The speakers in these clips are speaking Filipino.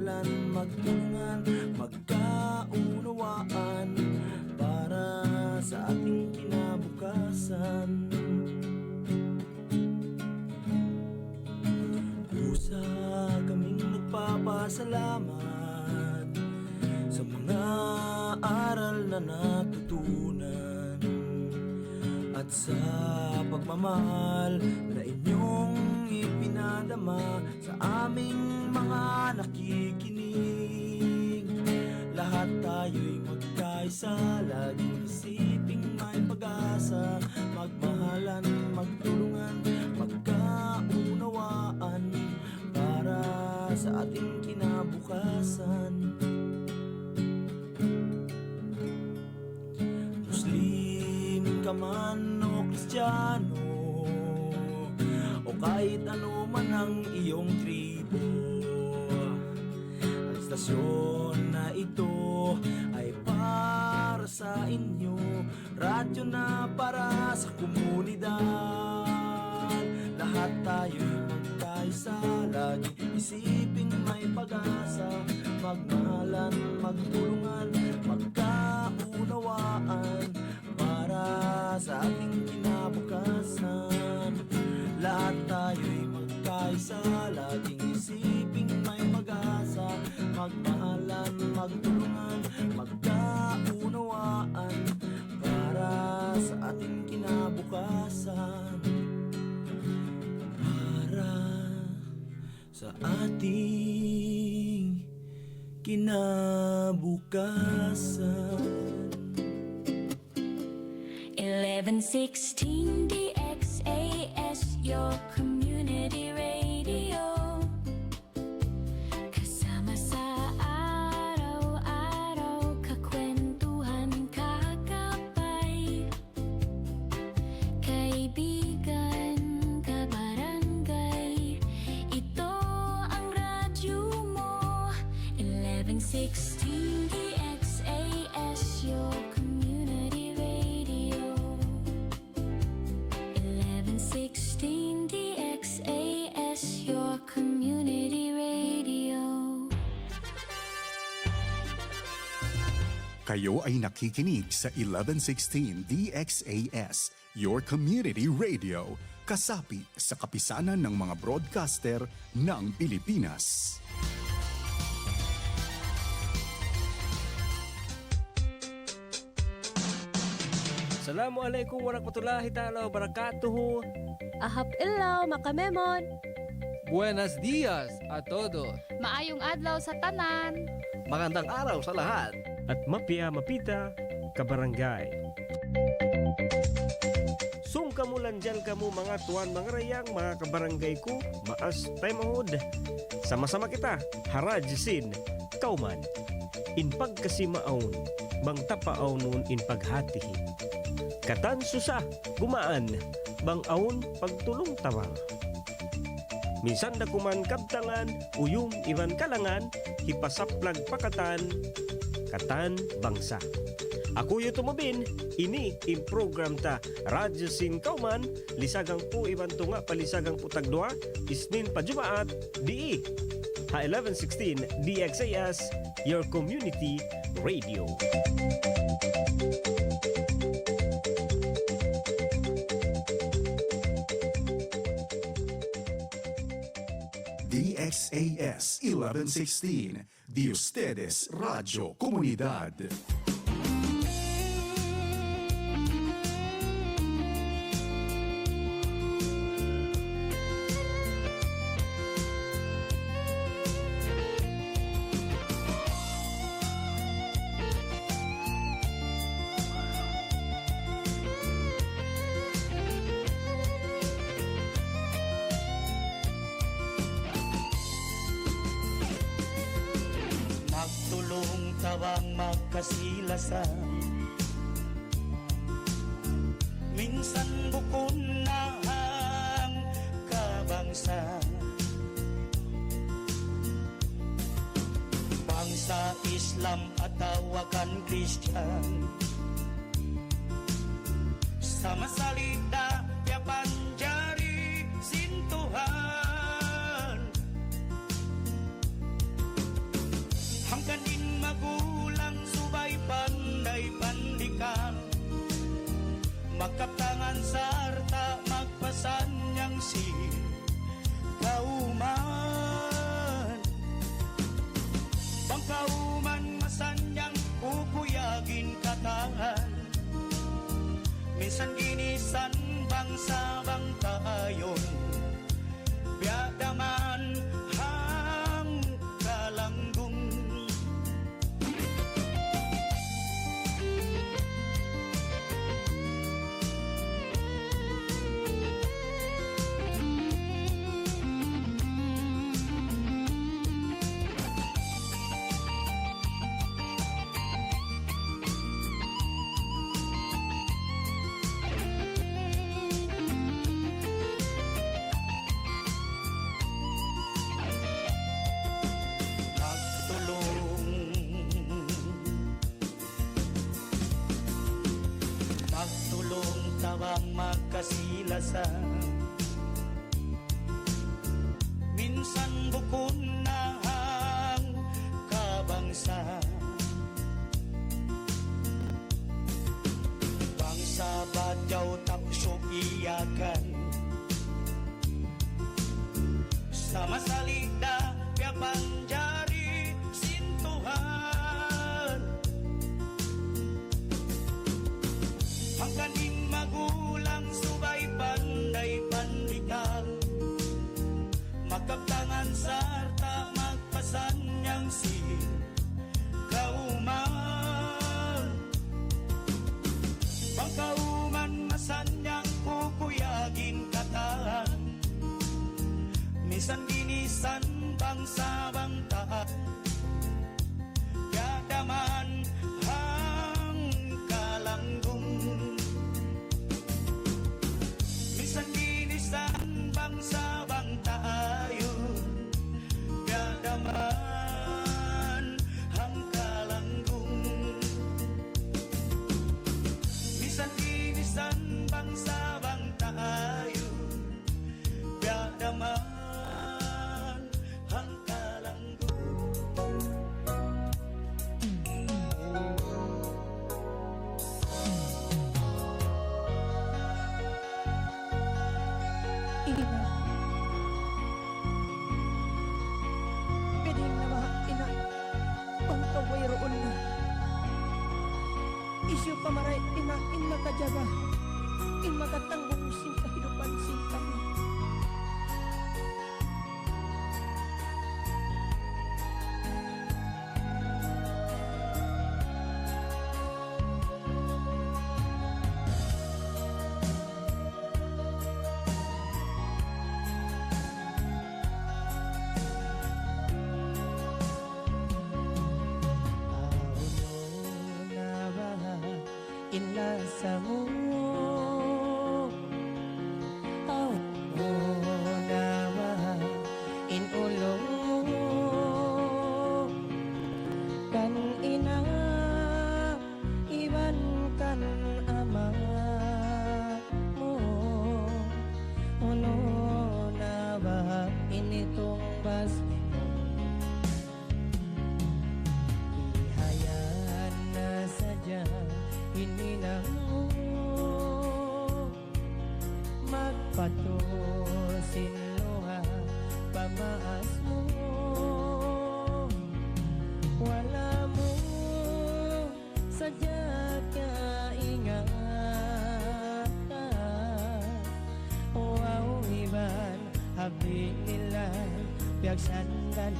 Magtulungan, magkaunawaan para sa ating kinabukasan. Kusa kaming nagpapasalamat sa mga aral na natutunan at sa pagmamahal na inyong ipinadama sa aming mga nakikinig. Lahat tayo'y magkaisa, laging isiping may pag-asa. Magmahalan, magtulungan, magkaunawaan para sa ating kinabukasan. Muslim ka man o Kristiyano, o kahit ano man ang iyong tribo, ang istasyon na ito ay para sa inyo. Radyo na para sa komunidad. Lahat tayo'y magkaisa, laging isiping may pag-asa. Magmahalan, magtulungan, magkaunawaan para sa ating kinabukasan. Lahat tayo'y magkaisa, laging isiping may pag-asa. Magmahalan, magtulungan, magkaunawaan para sa ating kinabukasan. Para sa ating kinabukasan. 1116 DXAS, your community radio. Kasama sa araw-araw, kakwentuhan, kakapay. Kaibigan, kabarangay, ito ang radyo mo. 1116 DXAS, your community radio. 1116 DXAS, your community radio. Kayo ay nakikinig sa 1116 DXAS, your community radio, kasapi sa kapisanan ng mga broadcaster ng Pilipinas. Assalamualaikum warahmatullahi ta'ala wabarakatuh. Ahap ilaw, makamemon. Buenos dias a todos. Maayong adlaw sa tanan. Magandang araw sa lahat. At mapia mapita, kabarangay. Sung kamulan dyan kamo mga tuwan, mga rayang, mga kabarangay ko, maas taymahod. Sama-sama kita, harajsin, kauman. In pagkasimaon, bang tapaon nun in paghatihi. Katan susa, gumaan, bang aon pagtulong tawang. Minsan na kuman kabtangan, uyong iban kalangan, hipasaplag pakatan, katan bangsa. Ako yu tumubin, ini im program ta Radyo Sin Kauman, lisagang po iban tunga palisagang putagdua, isnin pa Jumaat, di ha 1116 DXAS, your community radio. DXAS 1116, de ustedes Radio Comunidad. Magtulong tawang magkasilasan, minsan bukon na ang kabangsa. Bangsa Islam at tawakan Christian, sama salita yapan jari sintuhan. magkaptangan sarta magpasan niyang si kauman. Bang kauman masanyang pupuyagin kataan, minsan ginisan bangsa bang tayon, biadaman hang kalanggung. Magtulong tawang magkasilasan, minsan bukon na ang kabangsa. Bangsa badyaw tapso iyakan, sama salida kaya panjari sintuhan. Ang kaning magulang subay panday pandikal, magkaptangan sarta magpasan niyang si kauman. Bang kauman masanyang pupuyagin kataan, minsan ginisan bangsa bang taat, yadaman hang kalanggung. Minsan ginisan bangsa bang tayo, yadaman hang kalanggung. Minsan ginisan bangsa bang tayo, yadaman hang kalanggung. Ina, piling na mga ina, ang kawayroon na. Isyo pamaray, ina, in makajaga, in makatanggong sing kahidupan sing kami. Inasa mo, oh, nawa, inulong mo, kan ina, iban kan ama mo, uno nawa, initong basmi mo, ihayan na sadya. Hindi na mo magpatusin luha, pamaas mo, wala mo sadya kaingatan. Wow, iban habi nila piyagsandan,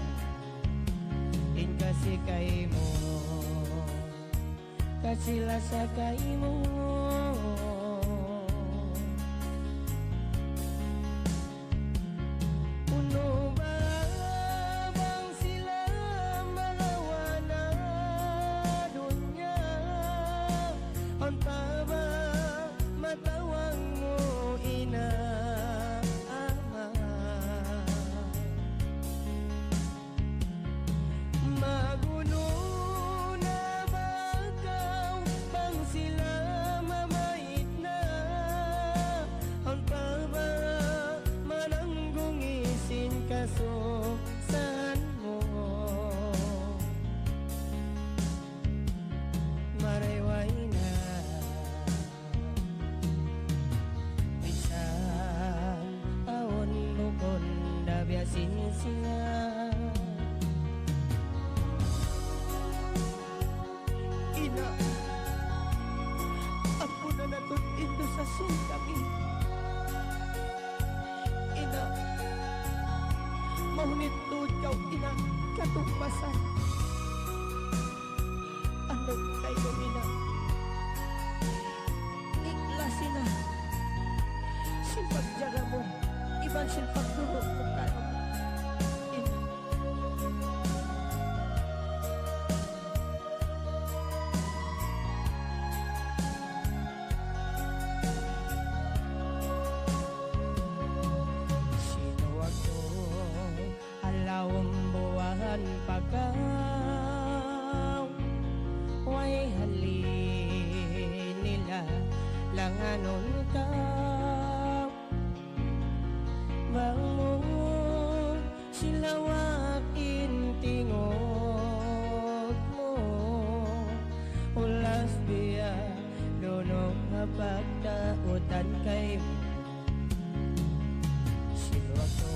in kasi kay mo, kasila sa kay mo. Uno ba bang sila malawa na dunya? Anta ba matawang mo ina ama? Magulo na ba kau bang sila iklasan. Ano kay Domina? Iklasin na. Simpagjaga mo. Iban simpagduro mo kayo. Ina. Sinuwag mo alawang buwan pagaw. Way halin nila langanon ka. Bang mo sila wakin tingog mo. Ulas biya dono nga pagdautan kay mo. Silwa ko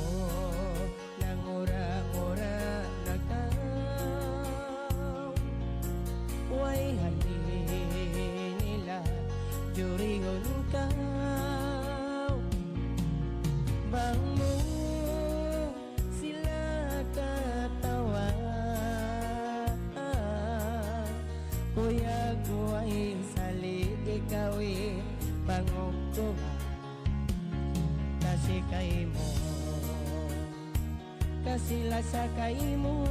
ng ura-ura nagtaw. Way halin nila juringon ka. Bang mo sila katawa. Kuya ko ay sali ikaw ay pangugtuba. Kasi kay mo, kasi lasa kay mo.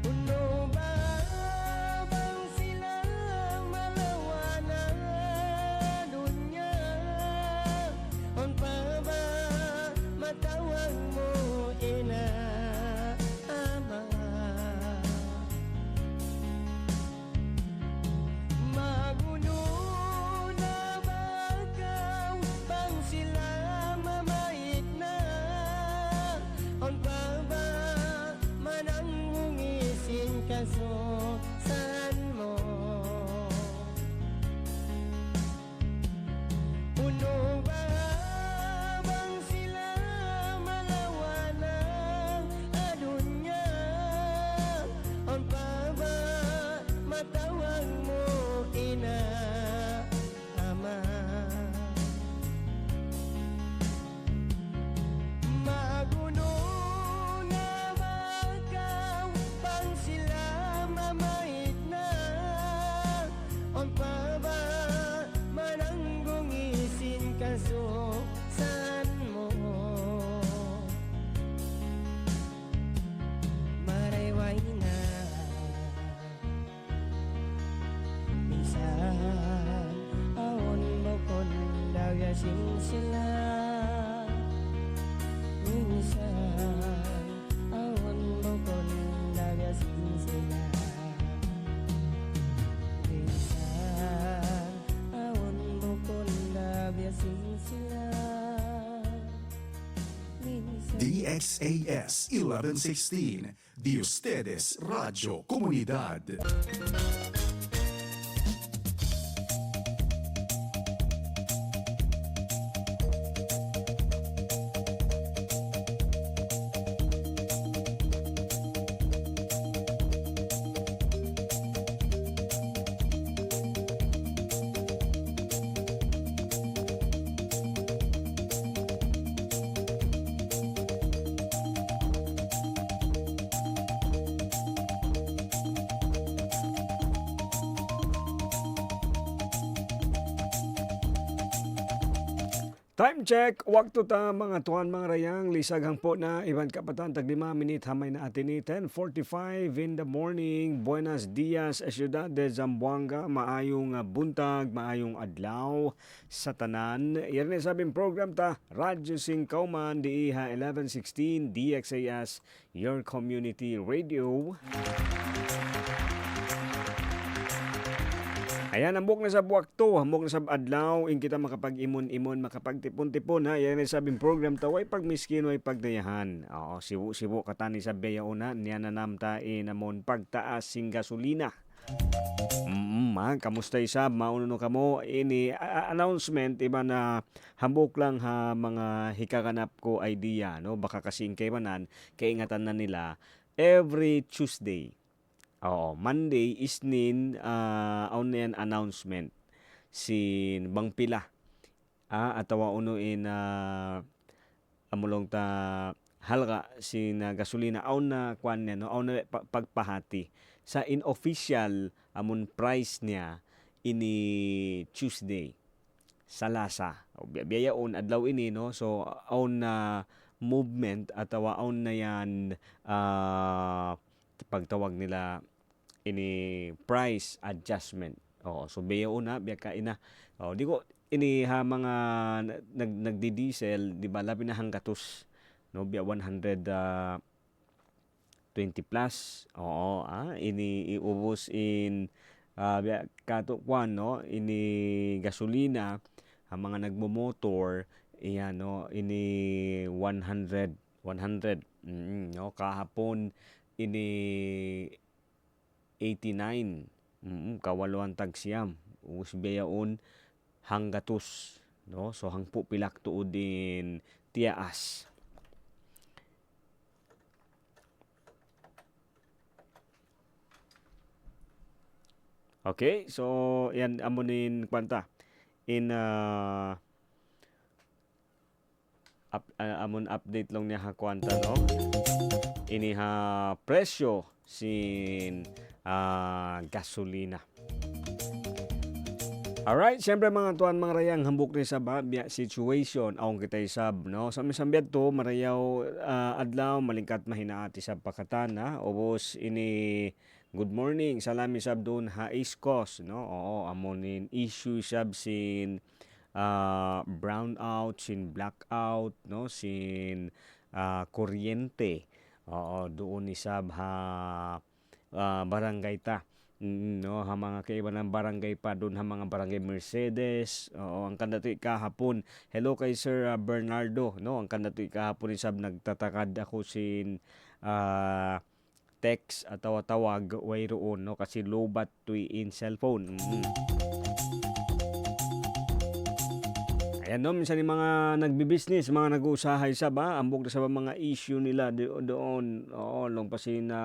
Uno ba bang silang malawanan dunya? On pa ba matawag mo ina ama? Magulo na ba ikaw bang sila mamait na? On pa ba manangungisin kaso saan mo? Uno ba bang sila malawanan adunya? On pa ba matawag mo ina ama? Magulo na ba ikaw bang sila mamait na? On pa ba manangungisin kaso saan mo? Marayway na minsan aon mo kon dagasin sila. Minsan aon mo kon dagasin sila. Minsan aon mo kon dagasin sila. Minsan DXAS 1116, Di Ustedes Radio Comunidad. Time check, wakto ta mga tuan mga rayang, lisagang po na iban kapatan, tag 5 minit hamay na atin ni 10:45 in the morning. Buenos dias, Ciudad de Zamboanga, maayong buntag, maayong adlaw sa tanan. Yan na sabing program ta, Radyo Sing Kauman, DIHA 1116, DXAS, your community radio. Ayan, ambok na sa buwakto, ambok na sa adlaw, in kita makapag-imon-imon, makapagtipon-tipon ha. Yan ay sabing program ta, way pagmiskin, way pagdayahan. Oo, sibu katani sa beya una, niya na namta namon pagtaas sing gasolina. Kamusta isab, mauno ka mo, ini announcement, iba na hambok lang ha, mga hikaganap ko idea, no? Baka kasing kaibanan, kaingatan na nila, every Tuesday. Oo, Monday, Isnin, on yan announcement. Si Bang Pila. Atawa uno in amulong ta halga sina gasolina aw na kwan niya, no, aw na pagpahati sa inofficial amon price niya ini Tuesday sa lasa biyayaon adlaw ini, no, so aw na movement atawa aw na yan pagtawag nila ini price adjustment. So biyayaon na biya ka ina. Di ko ini ha mga nagdi-diesel, di ba, labi na hanggatos, no, biya 120 plus. Ini iubos in biya kato kwan, no, ini gasolina ang mga nagmo-motor iyan, no, ini 100 no, kahapon ini 89 kawaluan tagsiyam ubos biyaon hanggatos, no, so hangpo pilak tuod din tiyaas. Okay, so yan amonin kwanta in amon update lang niya ha kwanta, no, ini ha presyo sin gasolina. Alright, siyempre mga tuan mga rayang hambuk ni sa babya situation aong kita isab, no, sa misambiat to marayaw adlaw malingkat mahinaati sa pakatana ubos ini good morning salami sab doon ha East Coast, no, amonin issue sab sin brownout, sin blackout, no, sin kuryente, doon isab ha barangay ta. No, ha mga kaiba ng barangay pa doon, ha mga barangay Mercedes. Ang kandatoy kahapon. Hello kay Sir Bernardo, no, ang kandatoy kahapon isab nagtatakad ako sin text at tawag way roon, no, kasi lobat to in cellphone. Ayan, no, minsan yung mga nagbi-business, mga nag-uusahay sa ba, ambog na sa mga issue nila doon. Long pasin na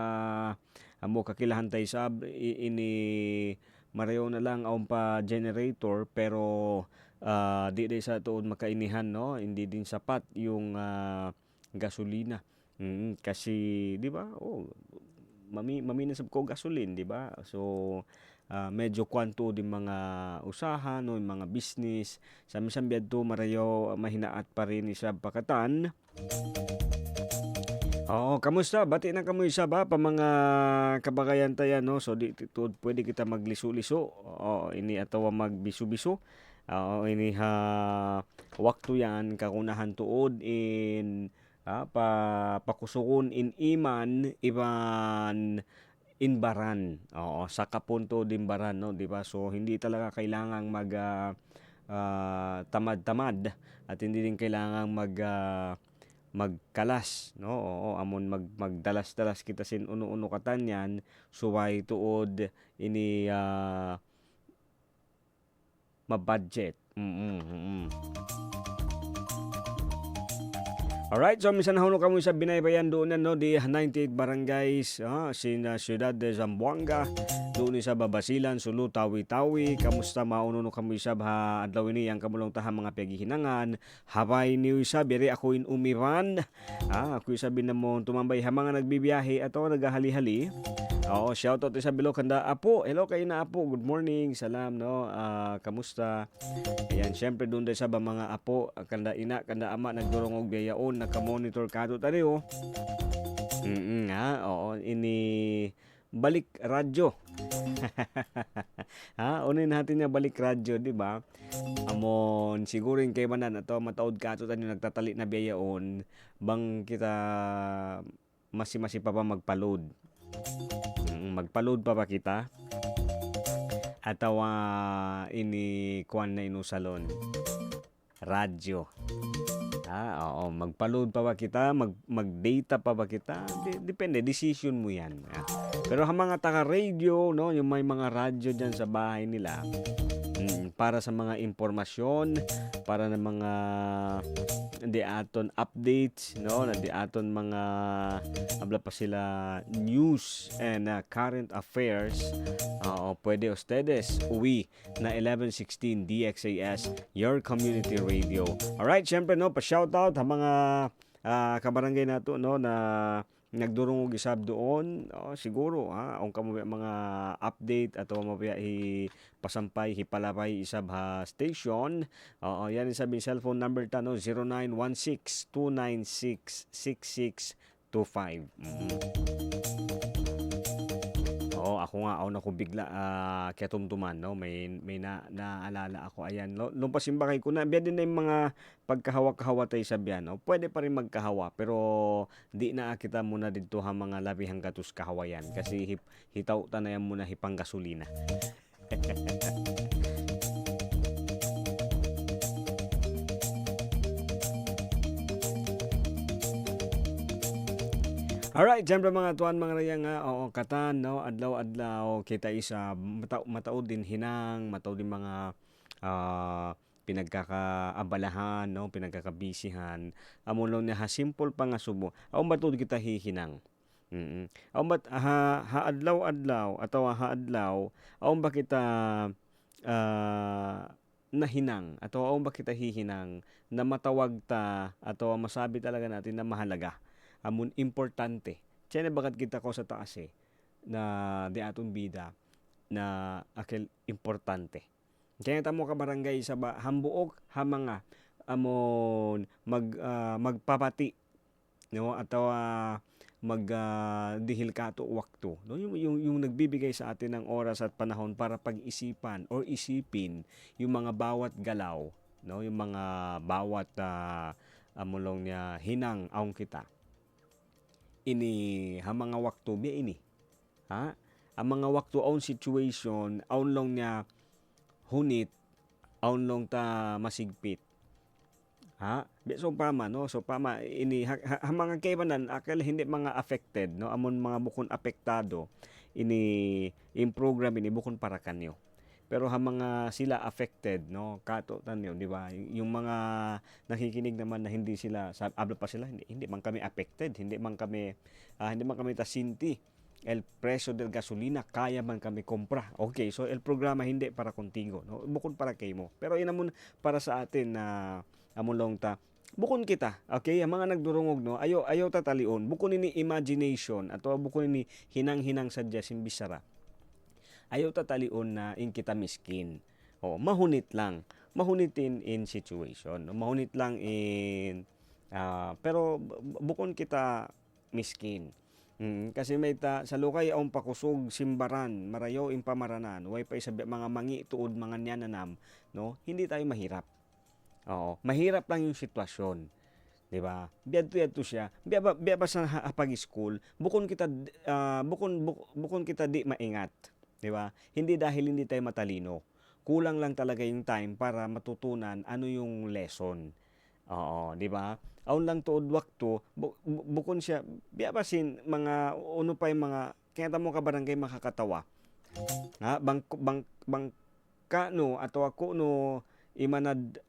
ambog kakilahan tayo sa ini marayo na lang ang pa generator, pero di sa tuod makainihan, no, hindi din sapat yung gasolina. Kasi di ba, maminas ko gasolin, di ba? So medyo kwanto din mga usahan, no, yung mga business sa misambiad to marayo mahinaat pa rin sa pakatan. Kamusta? Bati na kamo isa ba pa mga kabagayan tayo, no? So di tuod pwede kita magliso-liso. Ini atawa magbiso-biso. Ini ha waktu yan kakunahan tuod in pakusukon in iman iban inbaran. Sa kapunto din baran, no, di ba? So hindi talaga kailangang tamad-tamad at hindi din kailangang magkalas, no, amon magdalas-dalas kita sin uno-uno katanyan suway tuod ini mabudget. Alright, so minsan nahuno kamo sa binaybayan doon, no, di 98 barangays sin Ciudad de Zamboanga, doon sa Babasilan, Sulu, Tawi-Tawi. Kamusta maununo kamo isab ha adlaw ini ang kamulong taha mga paghihinangan. Habay ni isab biri ako in umiran. Ako isabi na mo tumambay ha mga nagbibiyahe ato nagahali-hali. Shout out sa bilo kanda apo. Hello kay na apo. Good morning. Salam, no. Kamusta? Ayan, syempre doon sa mga apo kanda ina kanda ama nagdurong og biyaon naka-monitor kato tani ini balik radyo. Unin natin niya balik radyo, di ba? Amon siguro yung kay manan ato mataod kato tani nagtatali na biyaon bang kita masi pa magpa-load. Magpa-load pa ba kita? Atawa ini kuan na inusalon radyo. Magpa-load pa ba kita? Mag-data pa ba kita? Depende, decision mo yan. Pero ang mga taga-radio, no, yung may mga radyo dyan sa bahay nila, Para sa mga impormasyon, para ng mga di aton updates, no, na di aton mga abla pa sila news and current affairs. Pwede ustedes uwi na 1116 DXAS, your community radio. Alright, syempre no, pa-shoutout sa mga kabarangay nato no na nagdurong og isab doon. Siguro ang kamo mga update ato mabaya pasampay hipalapay isab ha station. Yan isab cellphone number ta no 0916-296-6625. Ako nga na ko bigla kaya tumtuman no may naalala ako ayan no pasimbakay ko na biya din na yung mga pagkahawa-kahawa tayo sabihan no pwede pa rin magkahawa pero di na kita muna dito ha mga labihang katus kahawayan kasi hitaw tanayan muna hipang gasolina. Alright, siyempre mga tuwan mga rayang katan no adlaw-adlaw kita isa mataod din hinang, mataod din mga pinagkakaabalahan no, pinagkakabisihan. Amon niya ha simple pa nga subo. Aw matod kita hihinang. Aw ha adlaw-adlaw atawa ha adlaw aw ba kita nahinang atau aw ba kita hihinang na matawag ta atau masabi talaga natin na mahalaga. Amon importante. Tiyan bagat kita ko sa taas na di aton bida na akil importante. Kaya tamo ka barangay sa hambuok ha mga amon magpapati no atau dihil kato wakto no yung nagbibigay sa atin ng oras at panahon para pag-isipan or isipin yung mga bawat galaw no yung mga bawat amulong niya hinang aong kita ini ha mga wakto biya ini ang mga wakto own situation aun long niya hunit aun long ta masigpit so pama no so pama ini ha mga kaybanan akal hindi mga affected no amon mga bukon apektado ini in program ini bukon para kanyo pero ha mga sila affected no kato tanyo di ba yung mga nakikinig naman na hindi sila abla pa sila hindi man kami affected hindi man kami tasinti el precio del gasolina kaya man kami kompra okay so el programa hindi para contigo no bukod para kay mo pero inamon para sa atin na amulong ta bukon kita okay ang mga nagdurungog no ayaw ta talion bukon ini imagination ato bukon ini hinang-hinang sadya simbisara ayaw tatalion na in kita miskin. Mahunitin in situation. Mahunit lang in pero bukon kita miskin. Kasi may sa lukay ang pakusog simbaran, marayo in pamaranan, way pa isabi mga mangi tuod mga nyananam, no? Hindi tayo mahirap. Mahirap lang yung sitwasyon. 'Di ba? Biadto siya. Biya pa sa pag-school, bukon kita di maingat. Diba? Hindi dahil hindi tayo matalino. Kulang lang talaga yung time para matutunan ano yung lesson. Di ba? Aun lang tuod wakto, bukon siya, biya basin mga uno pa yung mga kaya mo ka barangay makakatawa. Bangka no ato ako no imanad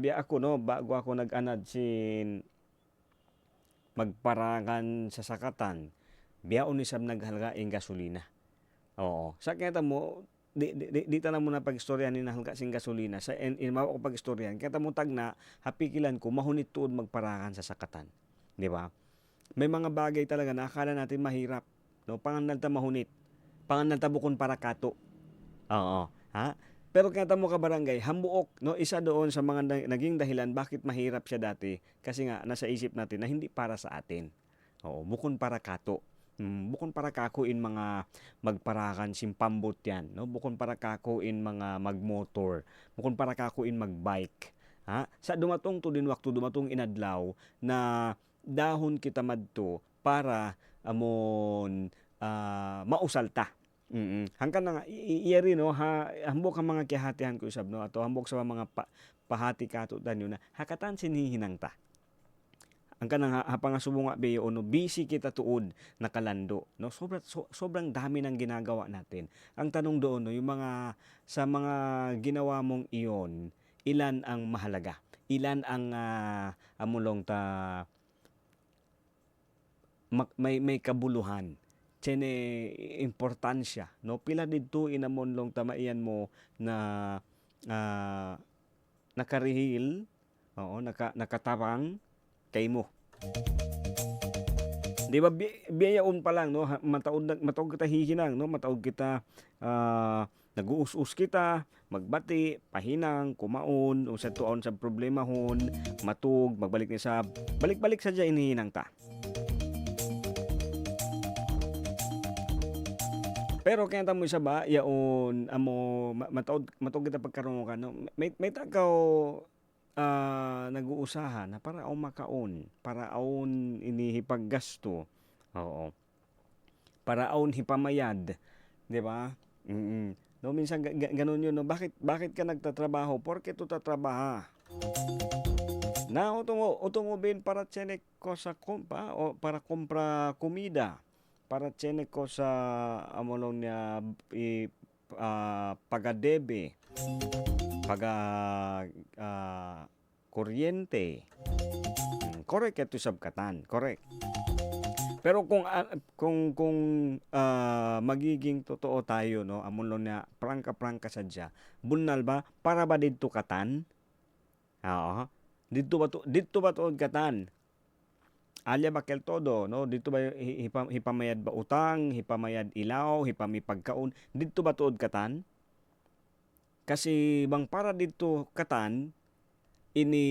biya ako no bago ako nag-anad sin magparangan sa sakatan. Biya unisab naghalaga ing gasolina. Sa kaya mo di ta na muna pag-istoryan ni nahalga sing gasolina sa mawa ko pag-istoryan kaya mo tagna hapikilan ko mahunit tuod magparakan sa sakatan di ba may mga bagay talaga na akala natin mahirap no panganalta mahunit panganalta bukon para kato pero kaya mo ka barangay hambuok no isa doon sa mga naging dahilan bakit mahirap siya dati kasi nga nasa isip natin na hindi para sa atin bukon para kato. Bukon para kakuin mga magparakan simpambot yan, no? Bukon para kakuin mga magmotor, bukon para kakuin magbike. Sa dumatong to din waktu dumatong inadlaw na dahon kita madto para amon mausalta. Hangkan na nga iyari no hambok ang mga kihatihan ko isab no ato hambok sa mga pahati kato danyo na hakatan sinihinang ta. ang kanang hapang nga subong nga beyo no busy kita tuod nakalando no sobrang dami ng ginagawa natin. Ang tanong doon no yung mga sa mga ginawa mong iyon, ilan ang mahalaga? Ilan ang amulong ta may kabuluhan? Tiene importansya no pila didto inamon long tamaian mo na nakarihil nakatabang kay mo. Di ba biyayaon pa lang no mataog kita hihinang no mataog kita nag-uus-us kita magbati pahinang kumaon o sa tuon sa problema hon matug magbalik ni sa balik-balik sa inihinang ta. Pero kaya tamo isa ba yaon amo mataog kita pagkaroon ka no may takaw nag-uusahan na para makaon, para aon inihipaggasto. Oo. Para aon hipamayad, 'di ba? No minsan ganun 'yun no. Bakit ka nagtatrabaho? Porque tu tatrabaha. Na utungo bin para tiene ko sa kompa o para compra comida. Para tiene ko sa amolong niya pagadebe. Kuryente. Correct ito sabkatan, correct. Pero kung magiging totoo tayo no, amon na prangka sadya, bunal ba para ba didto katan? Oo. Didto ba tuod katan? Alya ba kel todo no? Didto ba hipamayad ba utang, hipamayad ilaw, hipamipagkaon? Didto ba tuod katan? Kasi bang para dito katan ini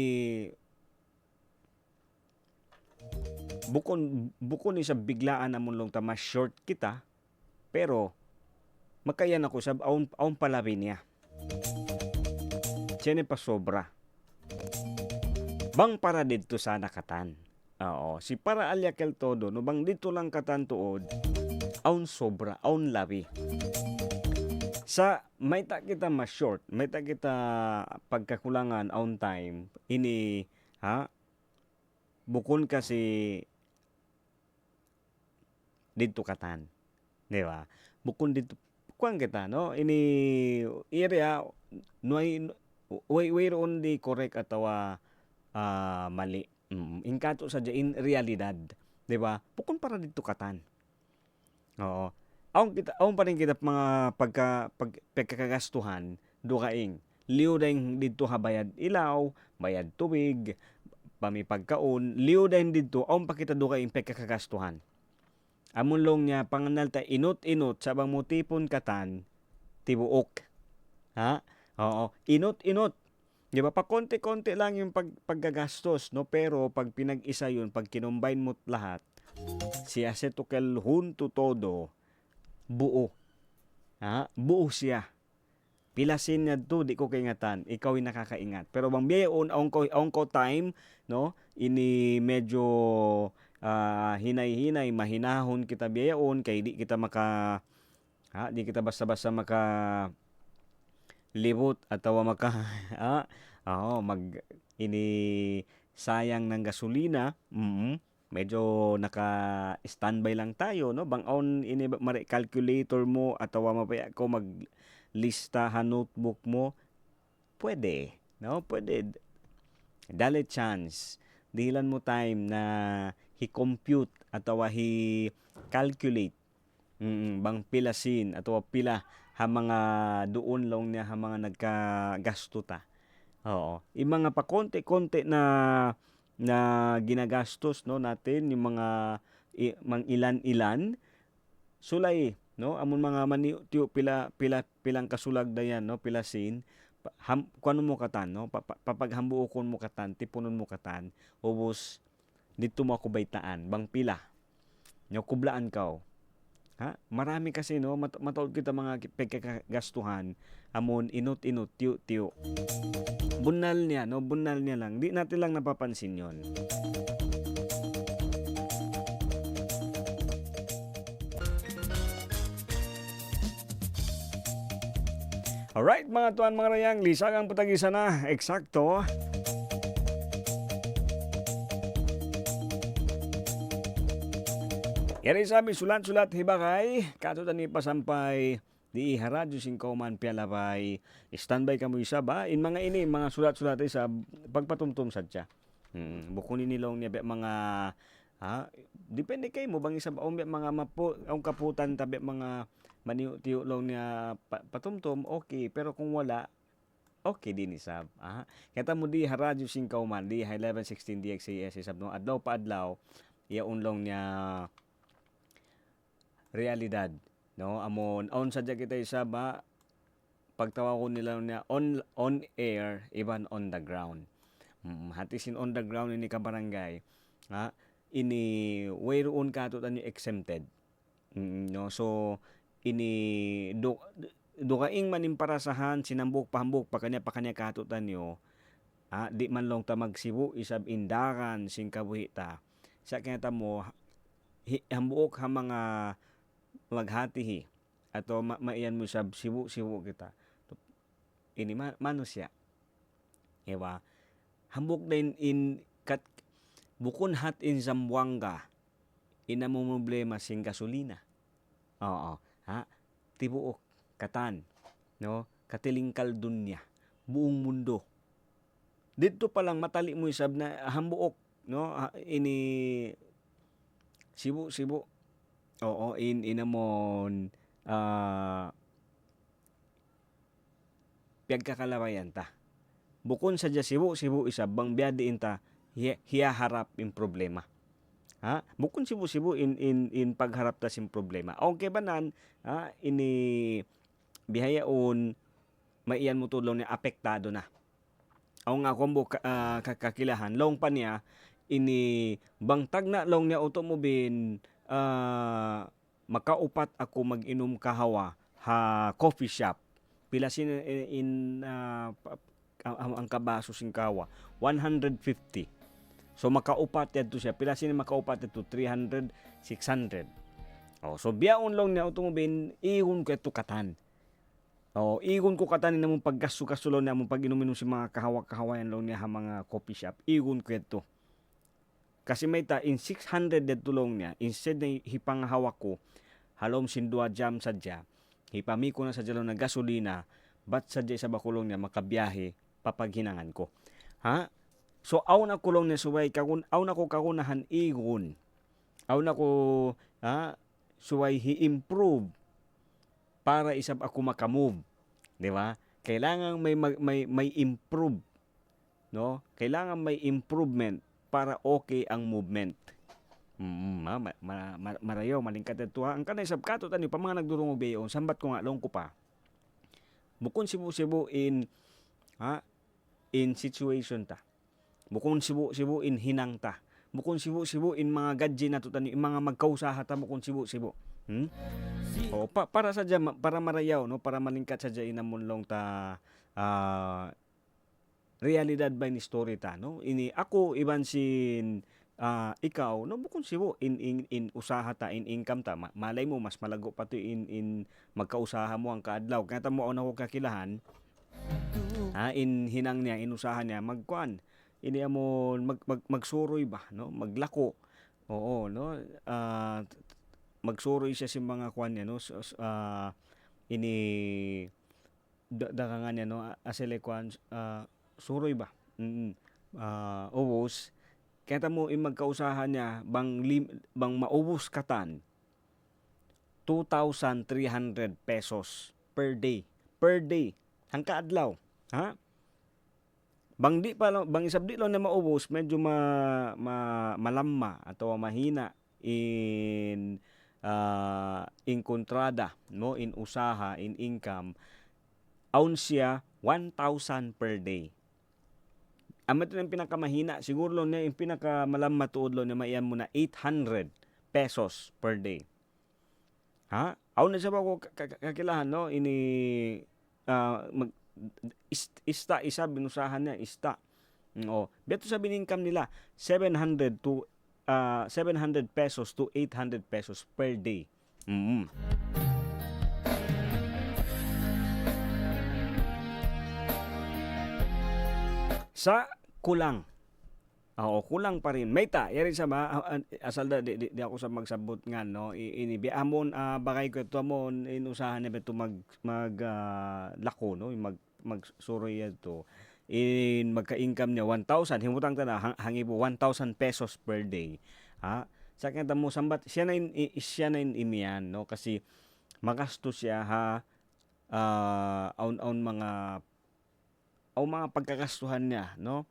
bukon ni sa biglaan amon long ta mas short kita pero makayan ako sa aun palabi niya. Tiene pa sobra. Bang para dito sana katan. Oo, si para alya kel todo no bang dito lang katan tuod aun sobra, aun labi. Sa may ta kita mas short, may ta kita pagkakulangan on time, ini bukon kasi dito katan. Di ba? Bukon dito kuan kita no, ini area no way on di correct atawa mali. Inkato sa in realidad, di ba? Bukon para dito katan. Oo. Aon pa rin kita mga pagkakagastuhan do kaing liw dahil dito bayad ilaw, bayad tubig, pamipagkaon, liw dahil dito aon pa kita do kaing pagkakagastuhan. Amon long niya panganalta inot sabang mutipon katan tibuok. Ha? Oo, inot. Di ba pa konti-konti lang yung paggagastos no pero pag pinag-isa yun, pag kinombine mo lahat, si asetukel hunto todo buo. Buo siya. Pilasin niya to, di ko kaingatan. Ikaw ay nakakaingat. Pero bang biyaon, aong ko time, no? Ini medyo hinay-hinay, mahinahon kita biyaon, kay di kita di kita basta-basta libot atawa ini sayang ng gasolina. Medyo naka-standby lang tayo, no? Bang-on ini calculator mo atawa mapaya ko maglistahan notebook mo. Pwede, no? Pwede. Dali chance. Dilan mo time na hi-compute atawa hi-calculate. Bang pilasin atawa pila ha mga doon lang niya ha mga nagkagasto ta. Oo. Yung mga pa konti-konti na ginagastos no natin yung mga ilan-ilan sulay no amon mga maniyo pilang kasulag dayan no pilasin kuno mo katan no papaghambuokon mo katan tipunon mo katan ubos dito mo ako baytaan bang pila nyo kublaan kaw marami kasi no mataod kita mga pagkagastuhan amon inot tiyo bunal niya lang. Di natin lang napapansin yon. Alright, mga tuan, mga rayang, lisag ang putagisa na. Eksakto. Kaya sabi, sulat-sulat hibakay, kato tani pasampay, di iharadyo sing kauman pialabay, standby ka mo isa ba? In mga ini, mga sulat-sulat sa pagpatumtum sadya. Bukunin nilong niya mga, depende kay mo, bang isa ba, mga ang kaputan, tabi mga maniyo-tiyo lang niya patumtum, okay, pero kung wala, okay din isab. Kaya mo di haradyo sing kauman, di 1116 DXAS isab no, adlaw pa adlaw, iaunlong niya realidad, no? Amon on sadya kita isa ba pagtawag nila niya on air even on the ground. Hatisin on the ground ini ka barangay, ini whereon ka to tanyo exempted. No, so ini dukaing manimparasahan sinambok pahambok pakanya kato tanyo. Di man long ta magsibu isab indakan sing kabuhita. Sa kanya mo hambuok ha mga maghatihi ato maiyan mo sab sibu kita. Ini manusia. Ewa. Hambuk din in kat bukun hat in Zamboanga ina mo problema sing gasolina. Oo. Tibuok katan, no? Katilingkal dunya, buong mundo. Dito pa lang matali mo isab na hambuok, no? Ini sibu. Oo, inamon pagkakalabayan ta. Bukon sa sibu isab bang biadi inta hiya harap in problema. Bukon sibu in pagharap ta sim problema. Okay banan, ini bihayaon maiyan mo tulong ni apektado na. Ang nga kombo kakakilahan long pa niya ini bangtag na long niya automobile makaupat ako mag-inom kahawa ha coffee shop. Pila sin in ang kabaso sing kawa 150. So makaupat yadto siya. Pila sin makaupat ito 300, 600. So biyaon long niya automobile ihon ko ito katan. Igon ko katan na mong paggasu-kasulo na mong pag-inom si mga kahawa-kahawayan long niya ha mga coffee shop. Igon ko ito. Kasi may ta in 600 dead tulong niya instead na hipanghawa ko halom sindua jam sadya hipamiko na sadya lang na gasolina bat sadya sa bakulong niya makabiyahe papaghinangan ko. So aw na kulong niya suway aw na ko kakunahan igon. Aw na ko suway hi-improve para isab ako makamove. Di ba? Kailangan may improve. No? Kailangan may improvement para okay ang movement. Marayo, malingkat ito ha. Ang kanay sabkato tanyo, pa mga nagdurong ubeyon, sambat ko nga, long ko pa. Bukon sibu in situation ta. Bukon sibu in hinang ta. Bukon sibu in mga gadget na to tanyo, in mga magkausaha ta, bukon sibu. Para sadya, para marayaw, no? Para malingkat sadya inamunlong ta realidad ba ni story ta, no? Ini ako iban sin ikaw no bukon sibo in usaha ta in income ta malay mo mas malago pa to in magkausaha mo ang kaadlaw kaya ta mo una ko kakilahan in hinang niya in usaha niya magkuan ini amon magsuroy ba no maglako oo no magsuroy siya sa mga kuan niya no ini dagangan niya no asile kuan suroy ba? Ubos. Kaya mo magkausahan niya bang maubos katan 2,300 pesos per day. Per day. Ang kaadlaw. Bang isab di lang na maubos, medyo malamma atau mahina in kontrada, no? In usaha, in income. Aun siya 1,000 per day. Amat yung pinakamahina, siguro lang niya yung pinakamalam matuod lang na maiyan mo na 800 pesos per day. Aw na siya ba ko kakilahan, no? Ini, isa, binusahan niya, ista. Beto sa income nila, 700 pesos to 800 pesos per day. Sa kulang. Oo, kulang pa rin. May ta, yari sa ba, asal da, di ako sa magsabot nga, no? Inibi, amon, bakay ko ito, amon, inusahan na ba ito lako, no? Magsuroy ito. Magka-income niya 1,000, himutang ta na, hangi po 1,000 pesos per day. Ha? Sa kanya mo, sambat, siya na imiyan, no? Kasi, magasto siya, ha? Mga pagkakastuhan niya, no?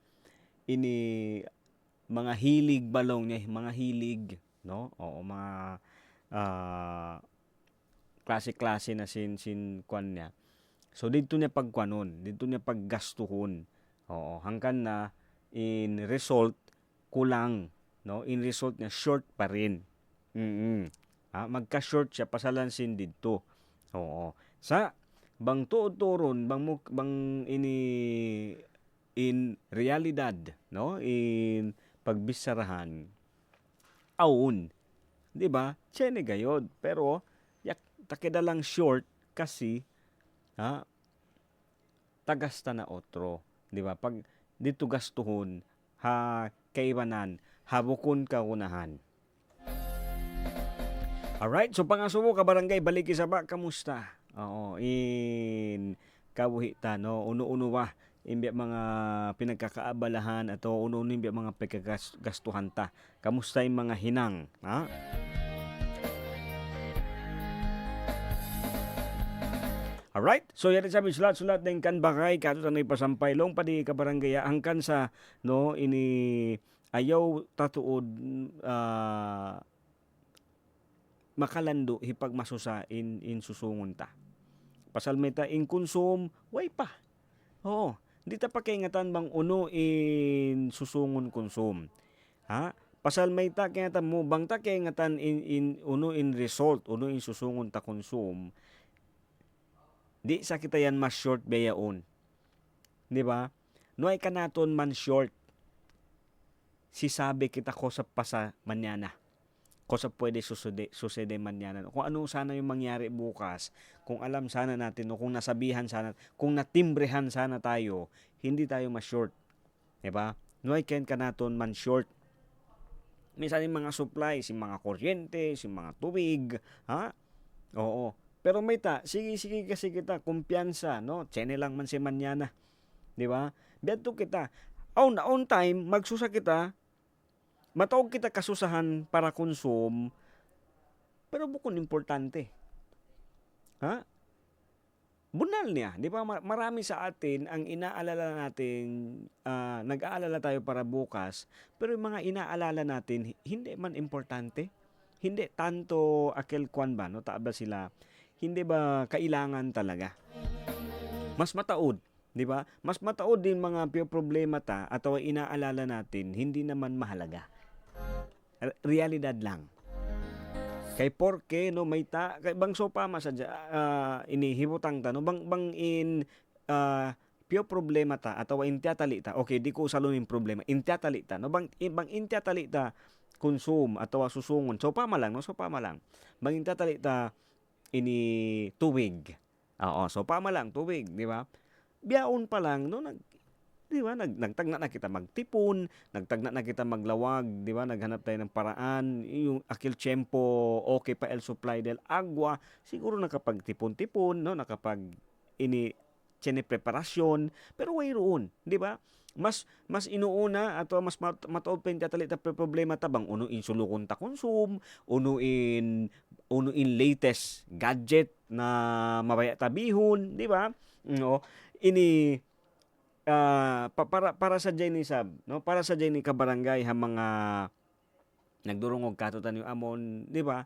Mga hilig balong niya, mga hilig, no? Oo, mga klase-klase na sin kwan niya. So dito niya pagkwanon, dito niya paggastuhon. Oo, hangkan na in result kulang, no? In result niya short pa rin. Magka-short siya pasalan sin dito. Oo. Sa bang tuod-turon bang in realidad, no? In pagbisarahan aun, di ba? Chene gayod, pero takeda lang short kasi tagasta na otro, di ba? Pag dito gastuhon kaibanan habukon kaunahan. Alright, so pangasubo ka barangay balik isa ba kamusta? Oo, in kabuhi ta, no? Uno-uno ba imbi mga pinagkakaabalahan ato uno-uno imbi mga pagkagastuhan ta. Kamusta yung mga hinang, ha? Alright, so yan sabi sulat-sulat ng kanbakay kato tanay pasampay long padi ka barangay angkan sa no ini ayaw tatuod makalando hipag masusa in susungon ta. Pasal may ta in konsum way pa. Oo, di ta pakingatan bang uno in susungon konsum. Ha? Pasal may ta kingatan mo bang ta kingatan in uno in result, uno in susungon ta konsum. Di sa kita yan mas short bayaon. Di ba? No ay kanaton man short. Sisabi kita ko sa pasa manyana. Ko sa pwede susede manyana. Kung ano sana yung mangyari bukas, kung alam sana natin, o kung nasabihan sana, kung natimbrehan sana tayo, hindi tayo mas short. Di ba? No ay kanaton man short. Minsan yung mga supplies, yung mga kuryente, yung mga tubig, ha? Oo. Pero may ta, sige kasi kita, kumpiyansa, no? Tsene lang man si manyana. Di ba? Beto kita, on time, magsusa kita, matawag kita kasusahan para konsum, pero bukod importante. Ha? Bunal niya, di ba? Marami sa atin ang inaalala natin, nag-aalala tayo para bukas, pero yung mga inaalala natin, hindi man importante. Hindi tanto akil kwan ba, no? Taabla sila, hindi ba kailangan talaga? Mas mataod, di ba? Mas mataod din mga problema ta atau inaalala natin, hindi naman mahalaga. Realidad lang. Kay porke no may ta kay bang sopa masadya inihibutang ta no bang in problema ta atau intiatali ta. Okay, di ko salon yung problema. Intiatali ta no bang intiatali ta konsum atau susungon. Sopa malang no sopa malang. Bang intiatali ta ini tuwig. Oo, sopa malang tuwig, di ba? Biyaon pa lang no di ba? Nagtagna na kita magtipon, nagtagna na kita maglawag, di ba? Naghanap tayo ng paraan, yung akil tiyempo, okay pa el supply del agua, siguro nakapagtipon-tipon, no? Nakapag preparasyon, pero way roon, di ba? Mas inuuna ato mas mataod pa yung tatalita problema tabang uno in sulukon ta konsum, uno in latest gadget na mabaya tabihon, di ba? No, para sa Jenny sab, no? Para sa Jenny ka barangay ha mga nagdurungog katutan yung amon, di ba?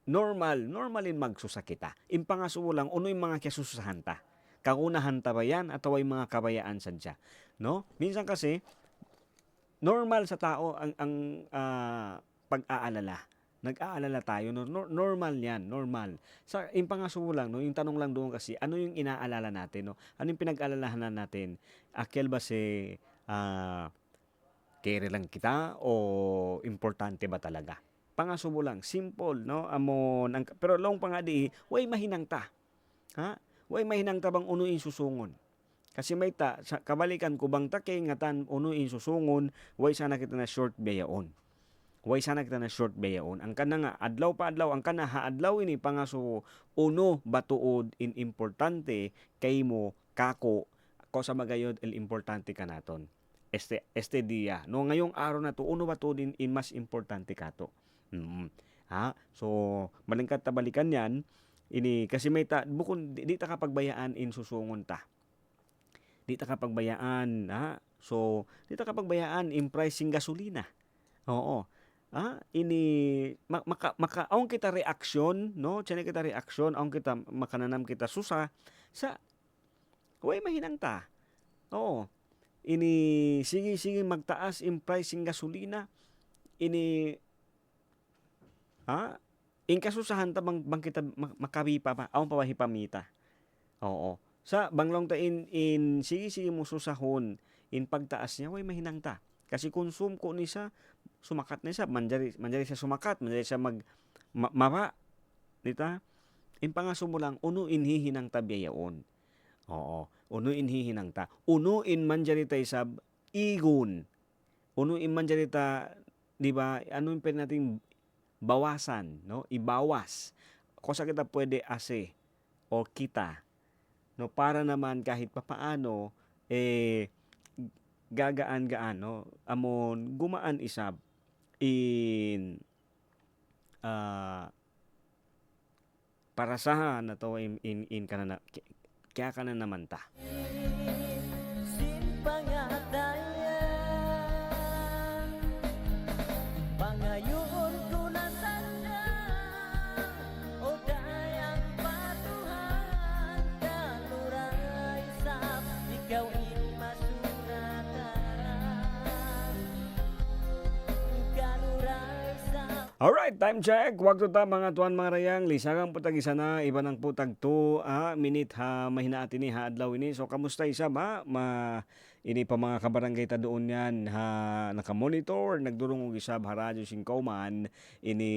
Normalin magsusakita. Impangasuo lang uno yung mga kasusahan ta. Kagunahan ta ba yan at yung mga kabayaan sadya, no? Minsan kasi normal sa tao ang pag-aalala. Nag-aalala tayo, no? Normal yan, normal. Sa impangasuo lang, no? Yung tanong lang doon kasi, ano yung inaalala natin, no? Ano yung pinag-alalahanan natin? Akel ba si kere lang kita o importante ba talaga? Pangasubo lang, simple, no? Pero long pa nga di, way mahinang ta. Ha? Way mahinang ta bang uno yung susungon. Kasi may sa kabalikan kubang take nga tan uno insusungon, way sana kita na short bayaon. Way sana kita na short bayaon. Ang kana nga adlaw pa adlaw, ang kana haadlaw ini pangaso uno batuod in importante kay mo kako ko sa magayod el importante kanaton. Este dia no ngayong araw na to uno batuod in mas importante kato. Ha? So malingkat ta balikan yan ini kasi may bukod di ta kapagbayaan in susungon ta. Di ta kapagbayaan, ha? So di ta kapagbayaan in pricing gasolina. Oo. Ini aong kita reaksyon, no? Tiyan kita reaksyon, aong kita makananam kita susa sa way mahinang ta. Oo. Ini sige magtaas in pricing gasolina. Ini in kasusahan ta bang kita makabi pa aong pawahi pamita. Oo. Sa banglong ta in sige mo susahon in pagtaas niya way mahinang ta. Kasi konsum ko ni sa sumakat na siya, manjari siya sumakat, manjari siya maba. Dita? In pangaso mo lang, unuin hihinang ta biyayaon. Oo. Unuin hihinang ta. Unuin manjari ta isab igun. Unuin manjari ta, di ba, ano yung pwede natin bawasan, no? Ibawas. Kosa kita pwede ase o kita. No, para naman kahit papaano, gagaan no amon gumaan isab in parasahan na to in kanana kaya kana naman ta. Pangayon ko na sana o dayang patuhan kaluray sa ikaw Alright, time check. Wag to ta mga tuan mga rayang. Lisagang putag isa na. Iba ng putag to. Minute ha. Mahina atin ni ha. Adlaw ini. So, kamusta isa ba? Ini pa mga kabarangay ta doon yan. Nakamonitor. Nagdurong og isab ha. Radyo Singkauman. Ini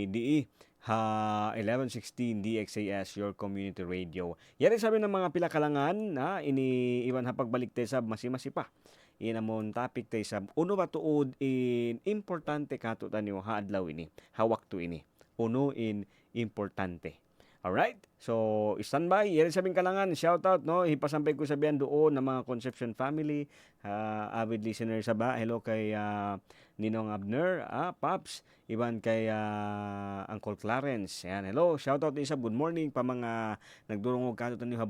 di ha 1116 DXAS your community radio. Yari sabi ng mga pila kalangan. Ini iban ha pagbalik te sab masi pa. Inamon topic tayo sa uno ba tuod in importante kato tanyo haadlaw ini hawak to ini uno in importante. Alright, so standby yan sabing kalangan, shout out no, ipasampay ko sabihan doon ng mga Concepcion family, avid listener sa ba, hello kay Ninong Abner, Paps, iban kay Uncle Clarence, yan, hello, shout out isa, good morning pa mga nagdurong og kato tanyo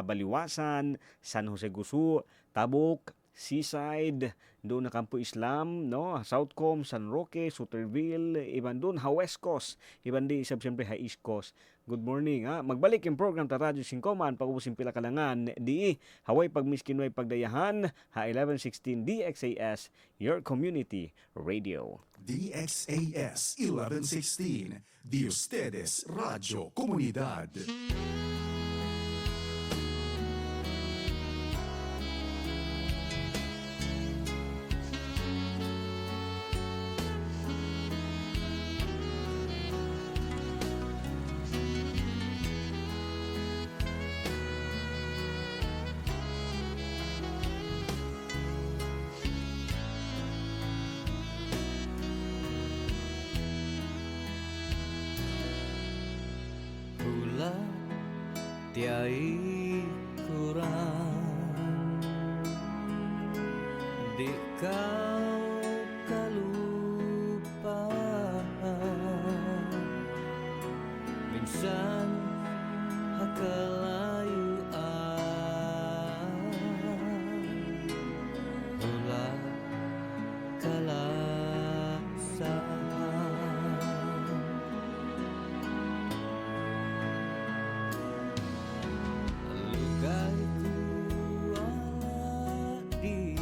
Baliwasan, San Jose Gusu, Tabuk, Seaside, doon na Campo Islam, no? Southcom, San Roque, Sutterville, iban doon, West Coast, iban di isab siyempre East Coast. Good morning, Magbalik yung program ta Radyo Singkoman, pag-ubusin pila kalangan, di haway pagmiskinway pagdayahan, 1116 DXAS, your community radio. DXAS 1116, de ustedes Radio Comunidad. Tiai kurang di kau kalupaan minsan hakalayuan hula kalasaan lugay ku ala di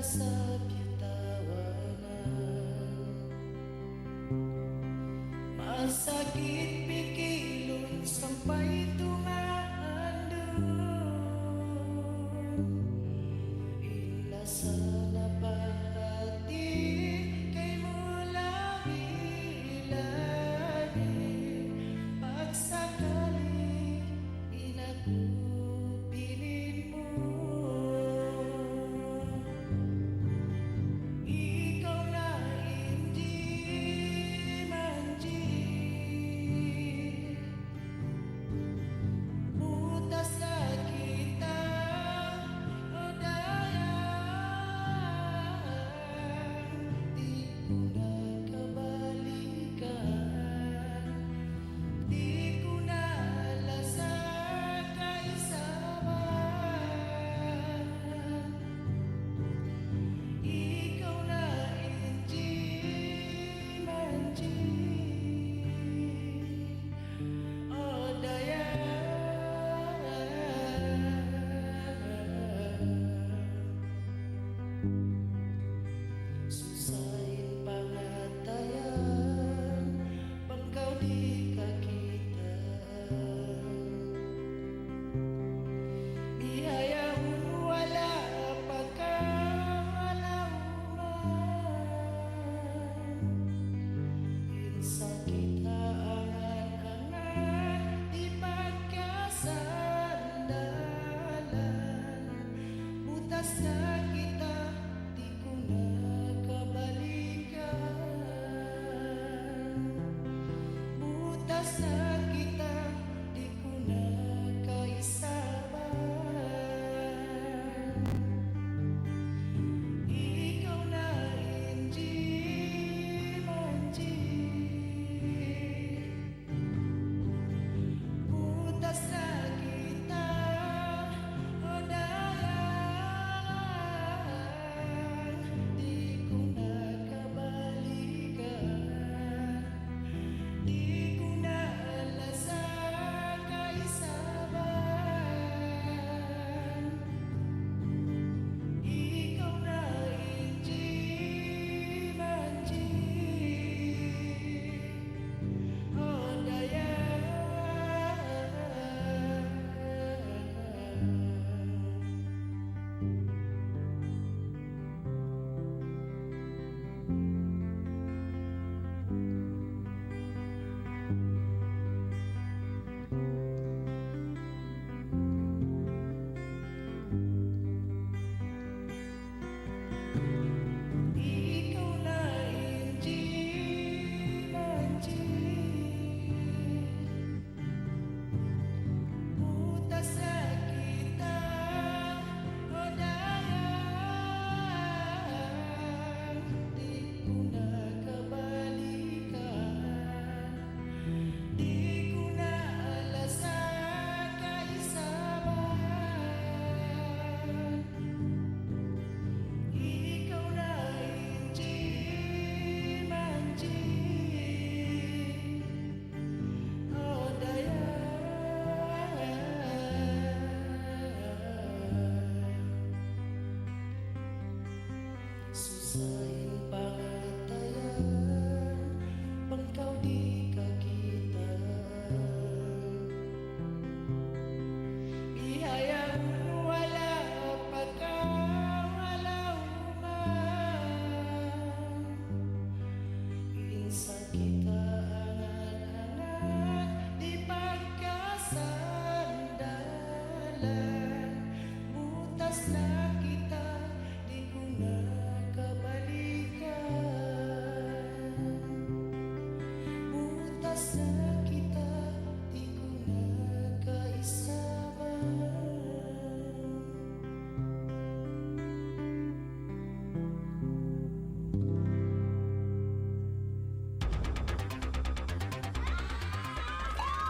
sa bitawanan. Masakit pikilon sampai tumaandun. Inasa na bahati kay mula bilani. Pagsakali inagupilin mo. Ikaw na hindi manji. Butas na kita o daya. Di ko na kabalikan. Di ko na lasa kaisaman. Ikaw na hindi manji. O daya. Susahin pangatayan pagkau di kakita. Bihaya wala pagkalauman. Insakit angan-angan di pagkasandalan. Butas na kita di ko na kabalikan. Butas na kita di ko na kaisaban. Ikaw na hindi manji. Butas na kita o dayan. Di ko na kabalikan. Di ko na lasa kaisaban. Ikaw na hindi manji. O dayan. Ikaw na hindi manji. Butas na kita o dayan. Di ko na kabalikan. Di ko na lasa kaisaban. Ikaw na hindi manji. O dayan. Susahin pangatayan pagkau di kakita. Bihaya wala pagkalauman. Insakit angan-angan di pagkasandalan. Butas na kita di ko na kabalikan. Butas na kita di ko na kaisaban.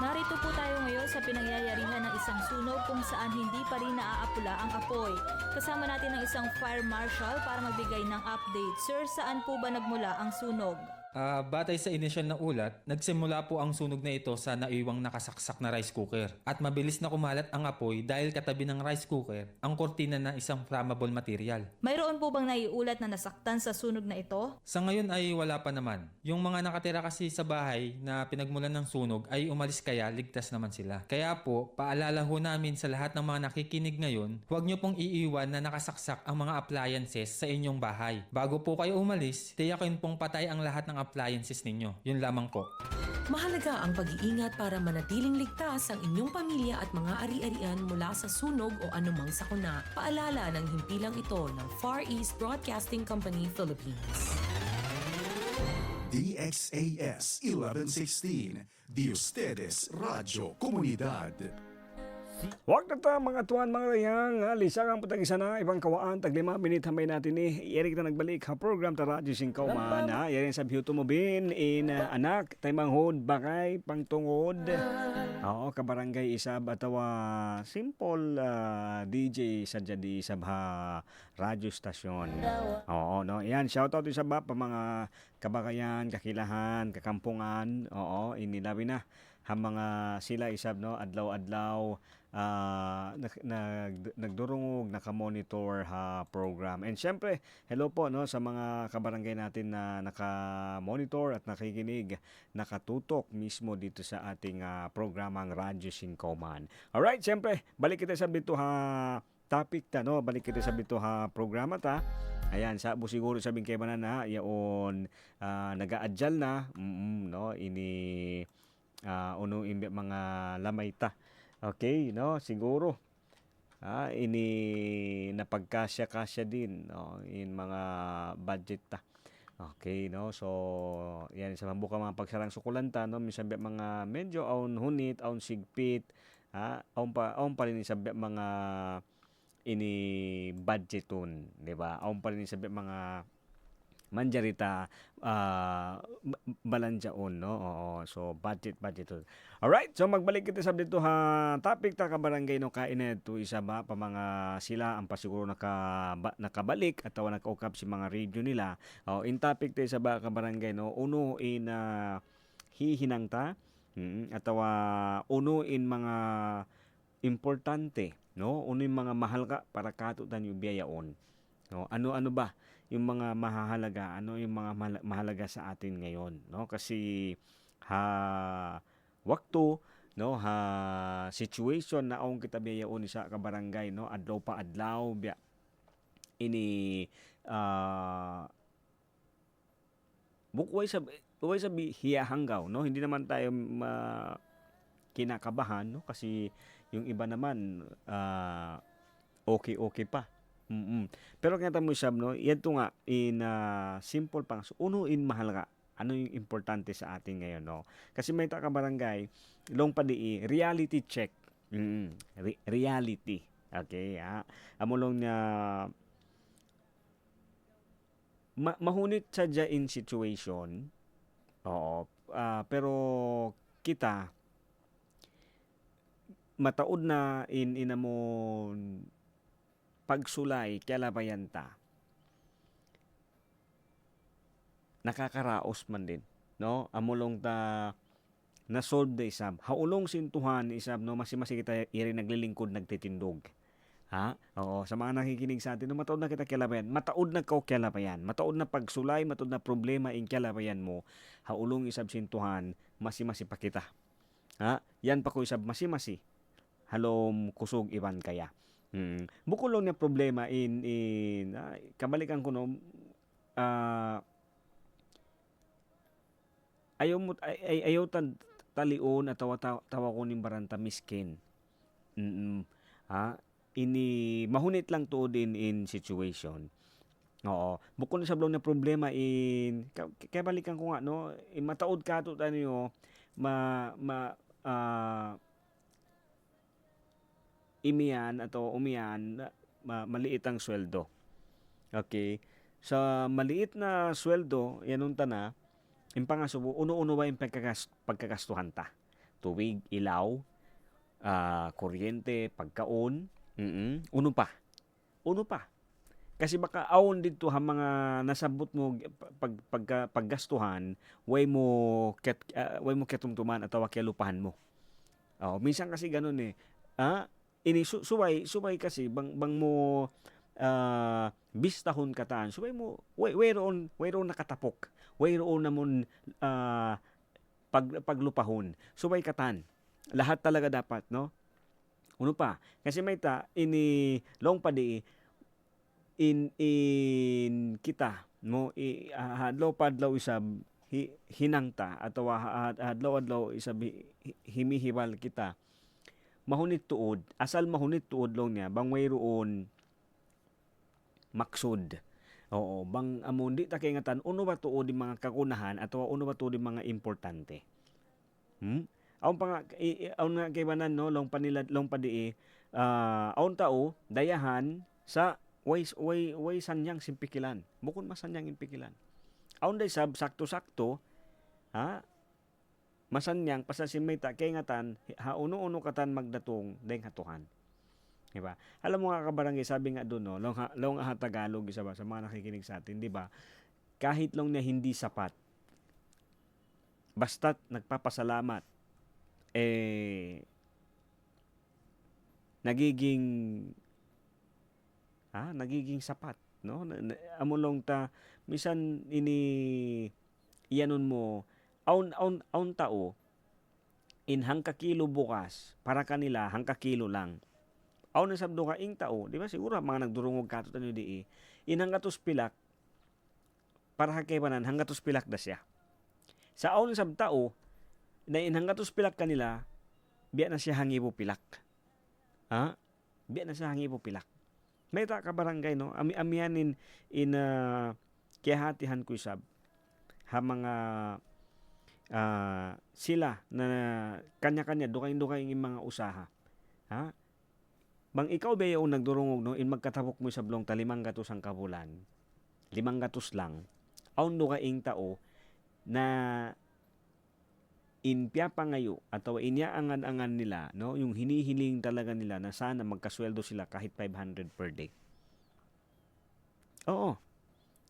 Narito po tayo ngayon sa pinangyayarihan ng isang sunog kung saan hindi pa rin naaapula ang apoy. Kasama natin ang isang fire marshal para magbigay ng update. Sir, saan po ba nagmula ang sunog? Batay sa inisyal na ulat, nagsimula po ang sunog na ito sa naiwang nakasaksak na rice cooker. At mabilis na kumalat ang apoy dahil katabi ng rice cooker ang kortina na isang flammable material. Mayroon po bang naiulat na nasaktan sa sunog na ito? Sa ngayon ay wala pa naman. Yung mga nakatira kasi sa bahay na pinagmulan ng sunog ay umalis kaya ligtas naman sila. Kaya po, paalala ho namin sa lahat ng mga nakikinig ngayon, huwag nyo pong iiwan na nakasaksak ang mga appliances sa inyong bahay. Bago po kayo umalis, tiyakin pong patay ang lahat ng appliances ninyo. Yun lamang po. Mahalaga ang pag-iingat para manatiling ligtas ang inyong pamilya at mga ari-arian mula sa sunog o anumang sakuna. Paalala ng himpilang ito ng Far East Broadcasting Company, Philippines. DXAS 1116, Di Ustedes Radio Comunidad. Wag na ta mga tuwan mga rayang, lisa kang putag-isa na, ibang kawaan, tag 5 minit hamay natin Eric na nagbalik ha program ta Radyo Singkaw man ha. Yan sa Bihuto mo bin, anak, tay manghod, bakay, pangtungod. Oo, kabarangay isab atawa simple DJ sa jadi sabha radyo stasyon. Oo, no. Yan, shoutout sa ba pa mga kabakayan, kakilahan, kakampungan. Oo, inilabi na ha mga sila isab no adlaw-adlaw nagdurungog, nakamonitor ha program. And syempre, hello po no sa mga kabarangay natin na nakamonitor at nakikinig, nakatutok mismo dito sa ating programang Radyo Singkoman. Alright, syempre, balik kita sa bito ha topic ta no, balik kita sa bito ha programa ta. Ayan, sabo siguro sabing kay banan na yaon naga-adjal na no ini uno imbi mga lamay ta. Okay, no, siguro. Ini napagkasya-kasya din, no, in mga budget ta. Okay, no. So, yan sa mabuka mga pagsarang sukulanta, no, minsan mga medyo aun hunit, aun sigpit, aun pa rin sa mga ini budgeton, di ba? Aun pa rin sa mga manjarita balanjaon no. Oo, so budget. Alright, so magbalik kita sa dito ha topic ta kabarangay no kainet to isa ba pa mga sila ang pasiguro nakabalik at nakaukap si mga radio nila. In topic ta isa ba kabarangay no uno in hihinang ta atawa uno in mga importante no uno in mga mahal ka para katutan yung biyayaon. No, ano ba yung mga mahahalaga, ano yung mga mahalaga sa atin ngayon, no? Kasi wakto, no, situation na aong kita biyaon sa kabarangay, no, adlaw pa adlaw biya ini bukway sabi hiyahanggaw, no, hindi naman tayo kinakabahan, no, kasi yung iba naman okay pa. Pero kaya mo sab no, yan to nga in simple pang so, uno in mahal ka. Ano yung importante sa atin ngayon no? Kasi may ta ka barangay, long pa di reality check. Reality. Okay, amulong na mahunit sa in situation. Oo, pero kita mataod na inamon pagsulay kalabayan ta nakakaraos man din no amulong ta na-solve da isab haulong sintuhan isab no masi kita iri naglilingkod nagtitindog oo sa mga nakikinig sa atin no mataod na kita kalabayan mataod na ka kalabayan mataod na pagsulay mataod na problema in kalabayan mo haulong isab sintuhan masi pa kita yan pa ko isab masi halom kusog iban kaya. Bukod lang na problema in kabalikan ko no ayaw talion at tawa ko ning baranta miskin. Ini mahunit lang to din in situation. Oo, bukod na sa blong na problema in kabalikan ko nga no mataod ka to tanyo imian atau umian maliit ang sweldo. Okay? Sa maliit na sweldo, yanun ta na, yung pangasubo, uno-uno ba yung pagkakastuhan ta? Tubig, ilaw, kuryente, pagkaon, uno pa. Kasi baka aon dito ha mga nasabot mo paggastuhan, way mo ketumtuman atawa kaya lupahan mo. Minsan kasi ganun eh. Ini suway kasi bang mo bistahon katan. Suway mo wayroon nakatapok. Wayroon namon paglupahon. Suway katan. Lahat talaga dapat, no? Uno pa, kasi may ini long pa di in kita mo hadlaw padlaw isab hinangta atau hadlaw isab himihibal kita mahunit tuod long niya bang mayroon maksud. Oo, bang amon di ta kay ngatan uno ba tuod di mga kakunahan atau uno ba tuod di mga importante. Aun pa nga kay banan no long padi aun tao dayahan sa way sanyang simpikilan. Bukod masanyang impikilan. Aun day sab sakto-sakto masanyang pasasimita kay ngatan uno katan magdatong dayng hatuhan. Diba? Alam mo nga kabarangay, sabi nga doon, no, long Tagalog isa ba sa mga nakikinig sa atin, 'di ba? Kahit long na hindi sapat, basta't nagpapasalamat nagiging sapat, no? Amulong ta misan ini iyanon mo aun tao in hangka kilo bukas para kanila hangka kilo lang. Aun sabdo ka ing tao, di ba siguro mga nagdurungog kato tanyo di in hangga tus pilak para kay banan hangga tus pilak da siya. Sa aun sab tao na in hangga tus pilak kanila biya na siya hangibo pilak. Biya na siya hangibo pilak. May ta ka barangay, no? Amianin in kihatihan ko isab ha mga sila na kanya-kanya dukay-dukay ng mga usaha. Bang ikaw ba yung nagdurungog, no? In magkatapok mo sa blong 500 ang kabulan. 500 lang. Aun do ka ing tao na inpya pa ngayo atau inyaangan-angan nila, no, yung hinihiling talaga nila na sana magkasweldo sila kahit 500 per day. Oo.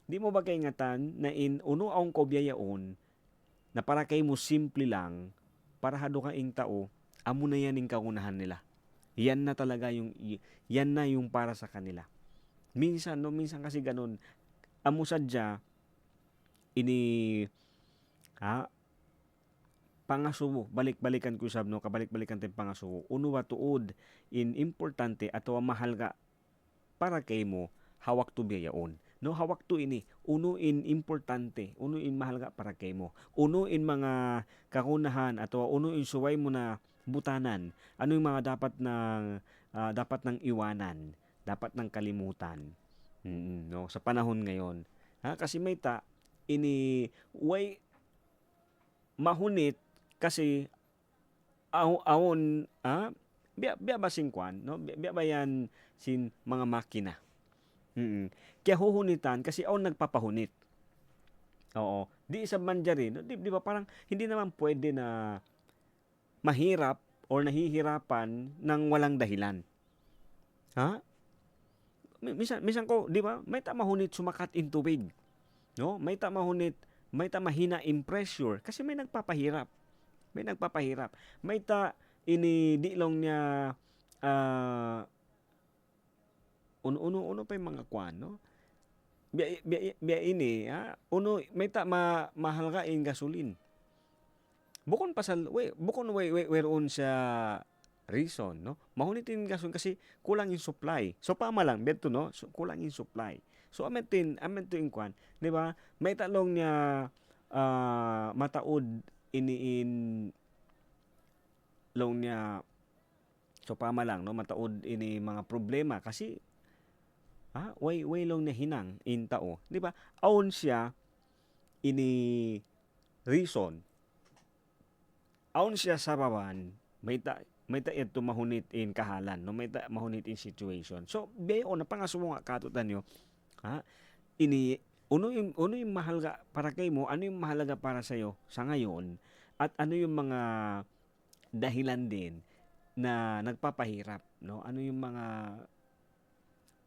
Di mo ba kay ngatan na in uno aong kobiyayaon na para kay mo simple lang para hado ka ing tao amo na yan ing kaunahan nila. Yan na talaga yan na yung para sa kanila. Minsan kasi ganun amo sadya ini pangasubo, balik-balikan ko sab, no, kabalik-balikan tayong pangasubo. Uno ba tuod in importante ato mahal ka para kay mo hawak to biyaon. No, hawak to ini. Uno in importante, uno in mahal ka para kay mo. Uno in mga kakunahan ato uno in suway mo na butanan. Ano yung mga dapat nang iwanan, dapat nang kalimutan. No, sa panahon ngayon. Kasi may ini way mahunit kasi awon biya ba singkwan, no? Biya ba yan sin mga makina. Kaya huhunitan kasi awon nagpapahunit. Oo, di isa man rin, di ba parang hindi naman pwede na mahirap or nahihirapan ng walang dahilan. Minsan ko, di ba, may mahunit sumakat in tubig. No? May mahunit, may mahina in pressure kasi may nagpapahirap. May inidilong niya uno pa yung mga kwan, no? Biya ini, uno may mahal ka in gasolin. Bukon whereon sa reason, no? Mahunitin gasolin kasi kulang yung supply. So pama lang beto, no? So, kulang yung supply. So amen to in kwan, di ba? May talong niya mataod in long niya so pama lang, no, mataod ini mga problema kasi way long na hinang in tao, di ba? Aon siya ini reason, aon siya sa baban may ta ito mahunit in kahalan, no, may mahunit in situation. So beyo na pangasumo nga katutan nyo ini uno yung mahal ka para kay mo, ano yung mahalaga para sa'yo sa ngayon, at ano yung mga dahilan din na nagpapahirap, no? Ano yung mga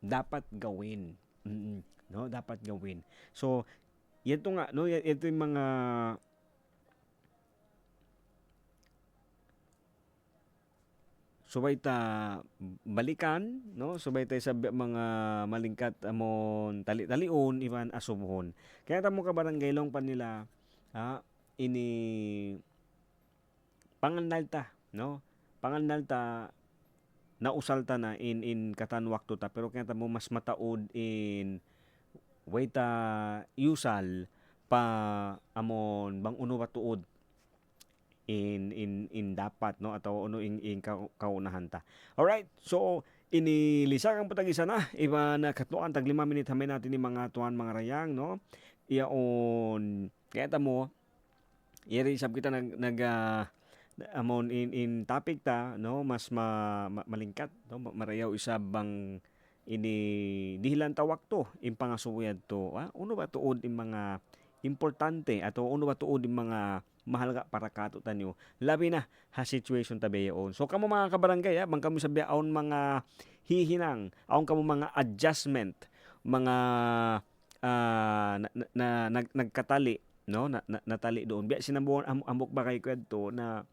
dapat gawin No, dapat gawin. So, ito nga, no, ito yung mga subay ta balikan, no, subay ta sa mga malingkat amon tali-talion iban asubhon. Kaya ta mo ka barangay long pa nila ini pangandalta, no, pangandalta nausalta na in katan wakto ta, pero kaya ta mo mas mataod in way ta usal pa amon bang uno ba tuod in dapat, no, atau uno in kaunahan ta. Alright, so inilisa kang patagisa na iba na katloan tag 5 minute hamay natin ni mga tuan mga rayang, no, iyaon kaya ta mo iri sab kita nag amon in topic ta, no, mas malingkat, no, marayaw isab bang ini dihilan ta wakto in pangasuyad to, uno ba tuod in mga importante ato uno ba tuod in mga mahalaga para kato tanyo labi na ha situation tabi yaon. So kamo mga kabarangay, bang kamo sabi aon mga hihinang, aon kamo mga adjustment, mga nagkatali, no, natali doon biya sinabuan amok ba kay kwento na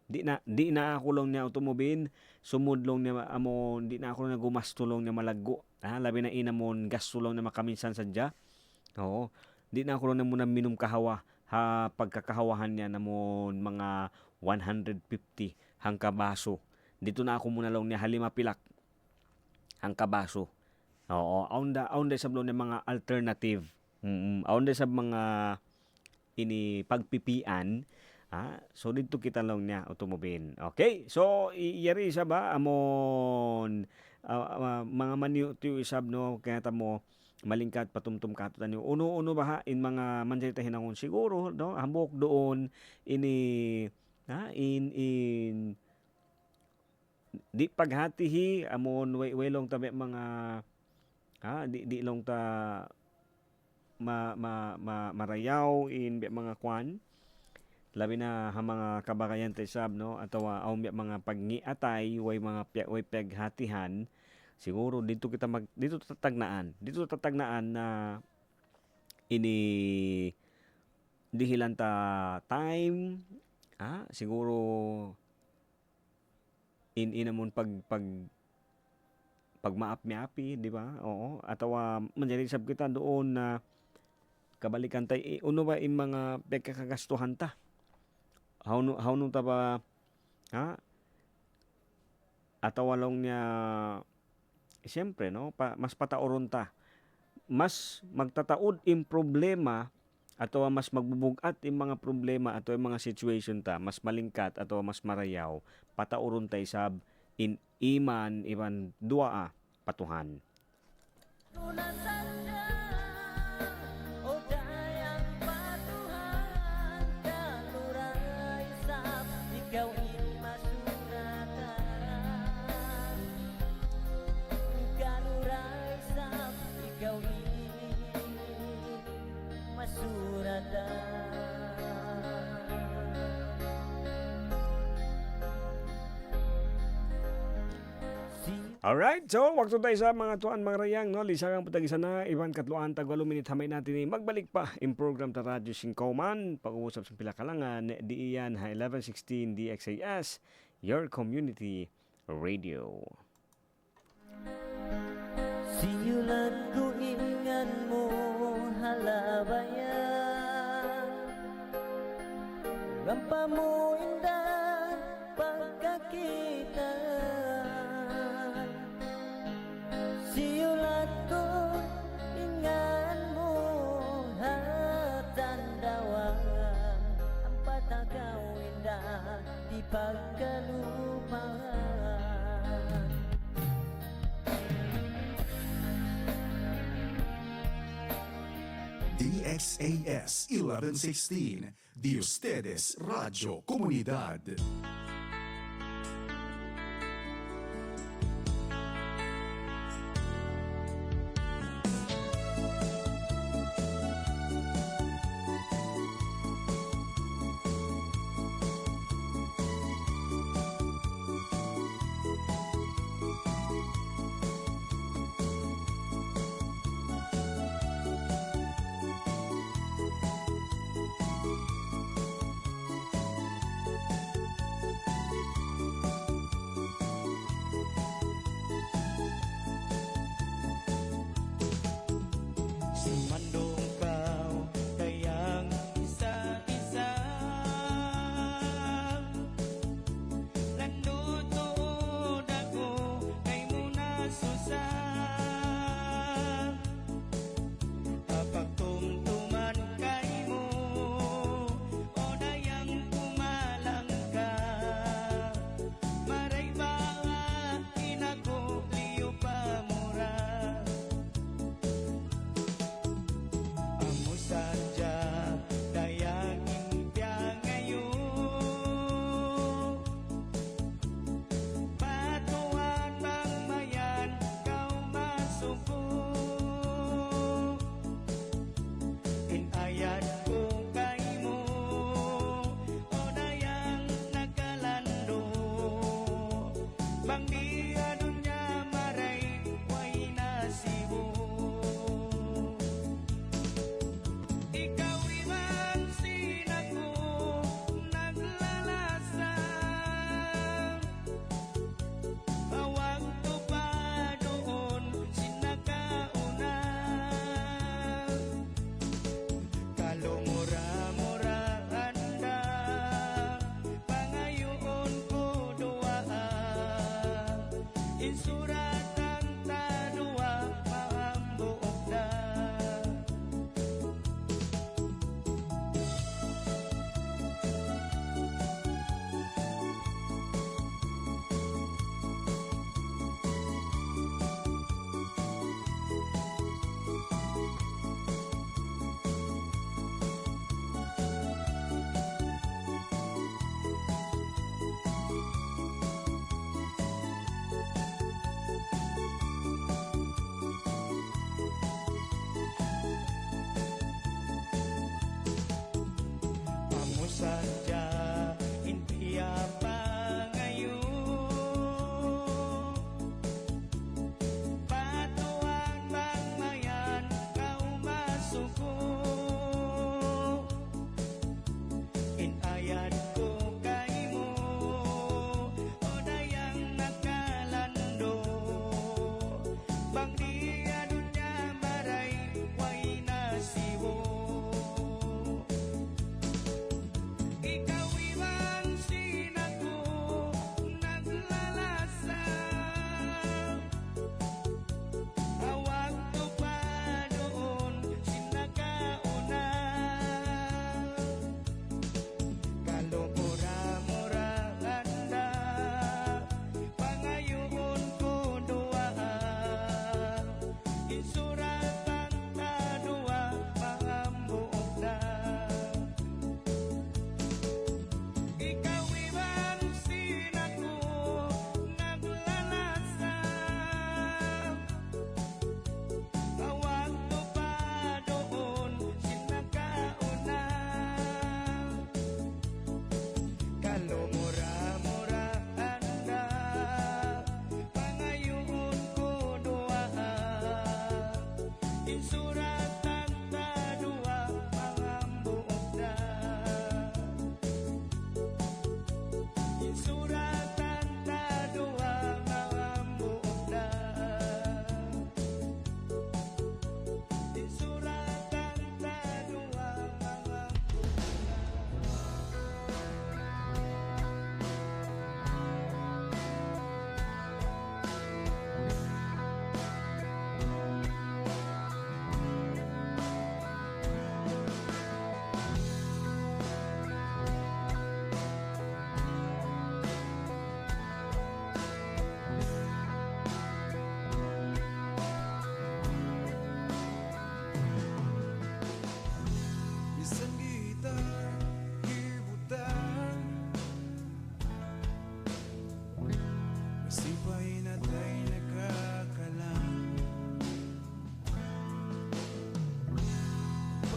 di na ako lang niya automobile, sumud lang niya amon, di na ako na gumasto lang niya malaggo, labi na inamon gasto lang na makaminsan sadya. Oo, di na ako lang na muna minum kahawa pagkakahawahan niya namon mga 150 hangka baso. Dito na ako muna lang niya halima pilak hangka baso. Oo, aunda sa blon mga alternative. Aunda sa mga ini pagpipian. So dito kita lang niya automobile. Okay, so iyari sa ba amon mga manyo ti isab, no, kaya ta mo malingkat patumtum kato tanyo uno ba ha in mga manjay hinangon siguro, no, hambok doon ini in di paghatihi amon way long tabi mga di long ta marayaw in mga kwan labi na ha mga kabagayan ta sab, no, atau mga pagngiatay way paghatihan. Siguro dito tatagnaan na ini dihilan ta time, siguro inamon pag maap-miapi, di ba? Oo, atau manjari sab kita doon na kabalikan tay uno ba in mga pagkakagastuhan ta. How nung ta ba atau walong niya siyempre, no, mas patauron ta, mas magtataod in problema ato mas magbubugat in mga problema ato yung mga situation ta, mas malingkat ato mas marayaw patauron ta isab in iman iban dua patuhan. Alright, so waktu tayo sa mga tuan mga rayang, no, lisagang patagisan na iban katloan tag 8 minute hamay natin ni magbalik pa in program ta Radyo Singkauman pag-uusap sa pila kalangan di iyan ha 1116 DXAS, your community radio. Siyulan ko ingan mo halabayan, rampa mo indah pagkakita. Siyulan ko ingan mo hatandawan, ang patagaw indah di pagkalupahan. DXAS 1116, de ustedes Radio Comunidad.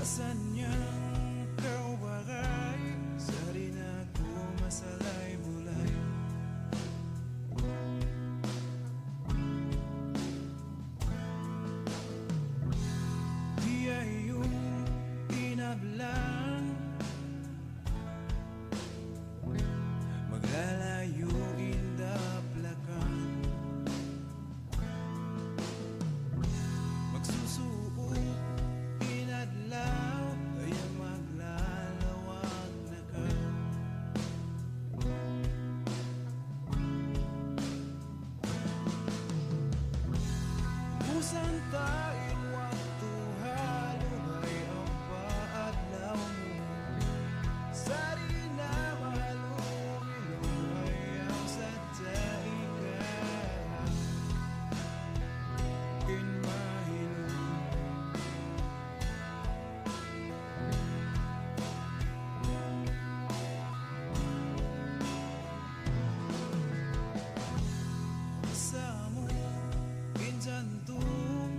Wasan niyang kaubaray, sa rin ako masalay bulay. Di ay yung inablang, maglalayo indaplakan. Magsusuot inadlaw, kaya maglalawag na ka. Busan tain waktu halugay ang paadlaw mo. Sari na mahalong ang sadya ikaw. Kinmahilong sa mo injantung,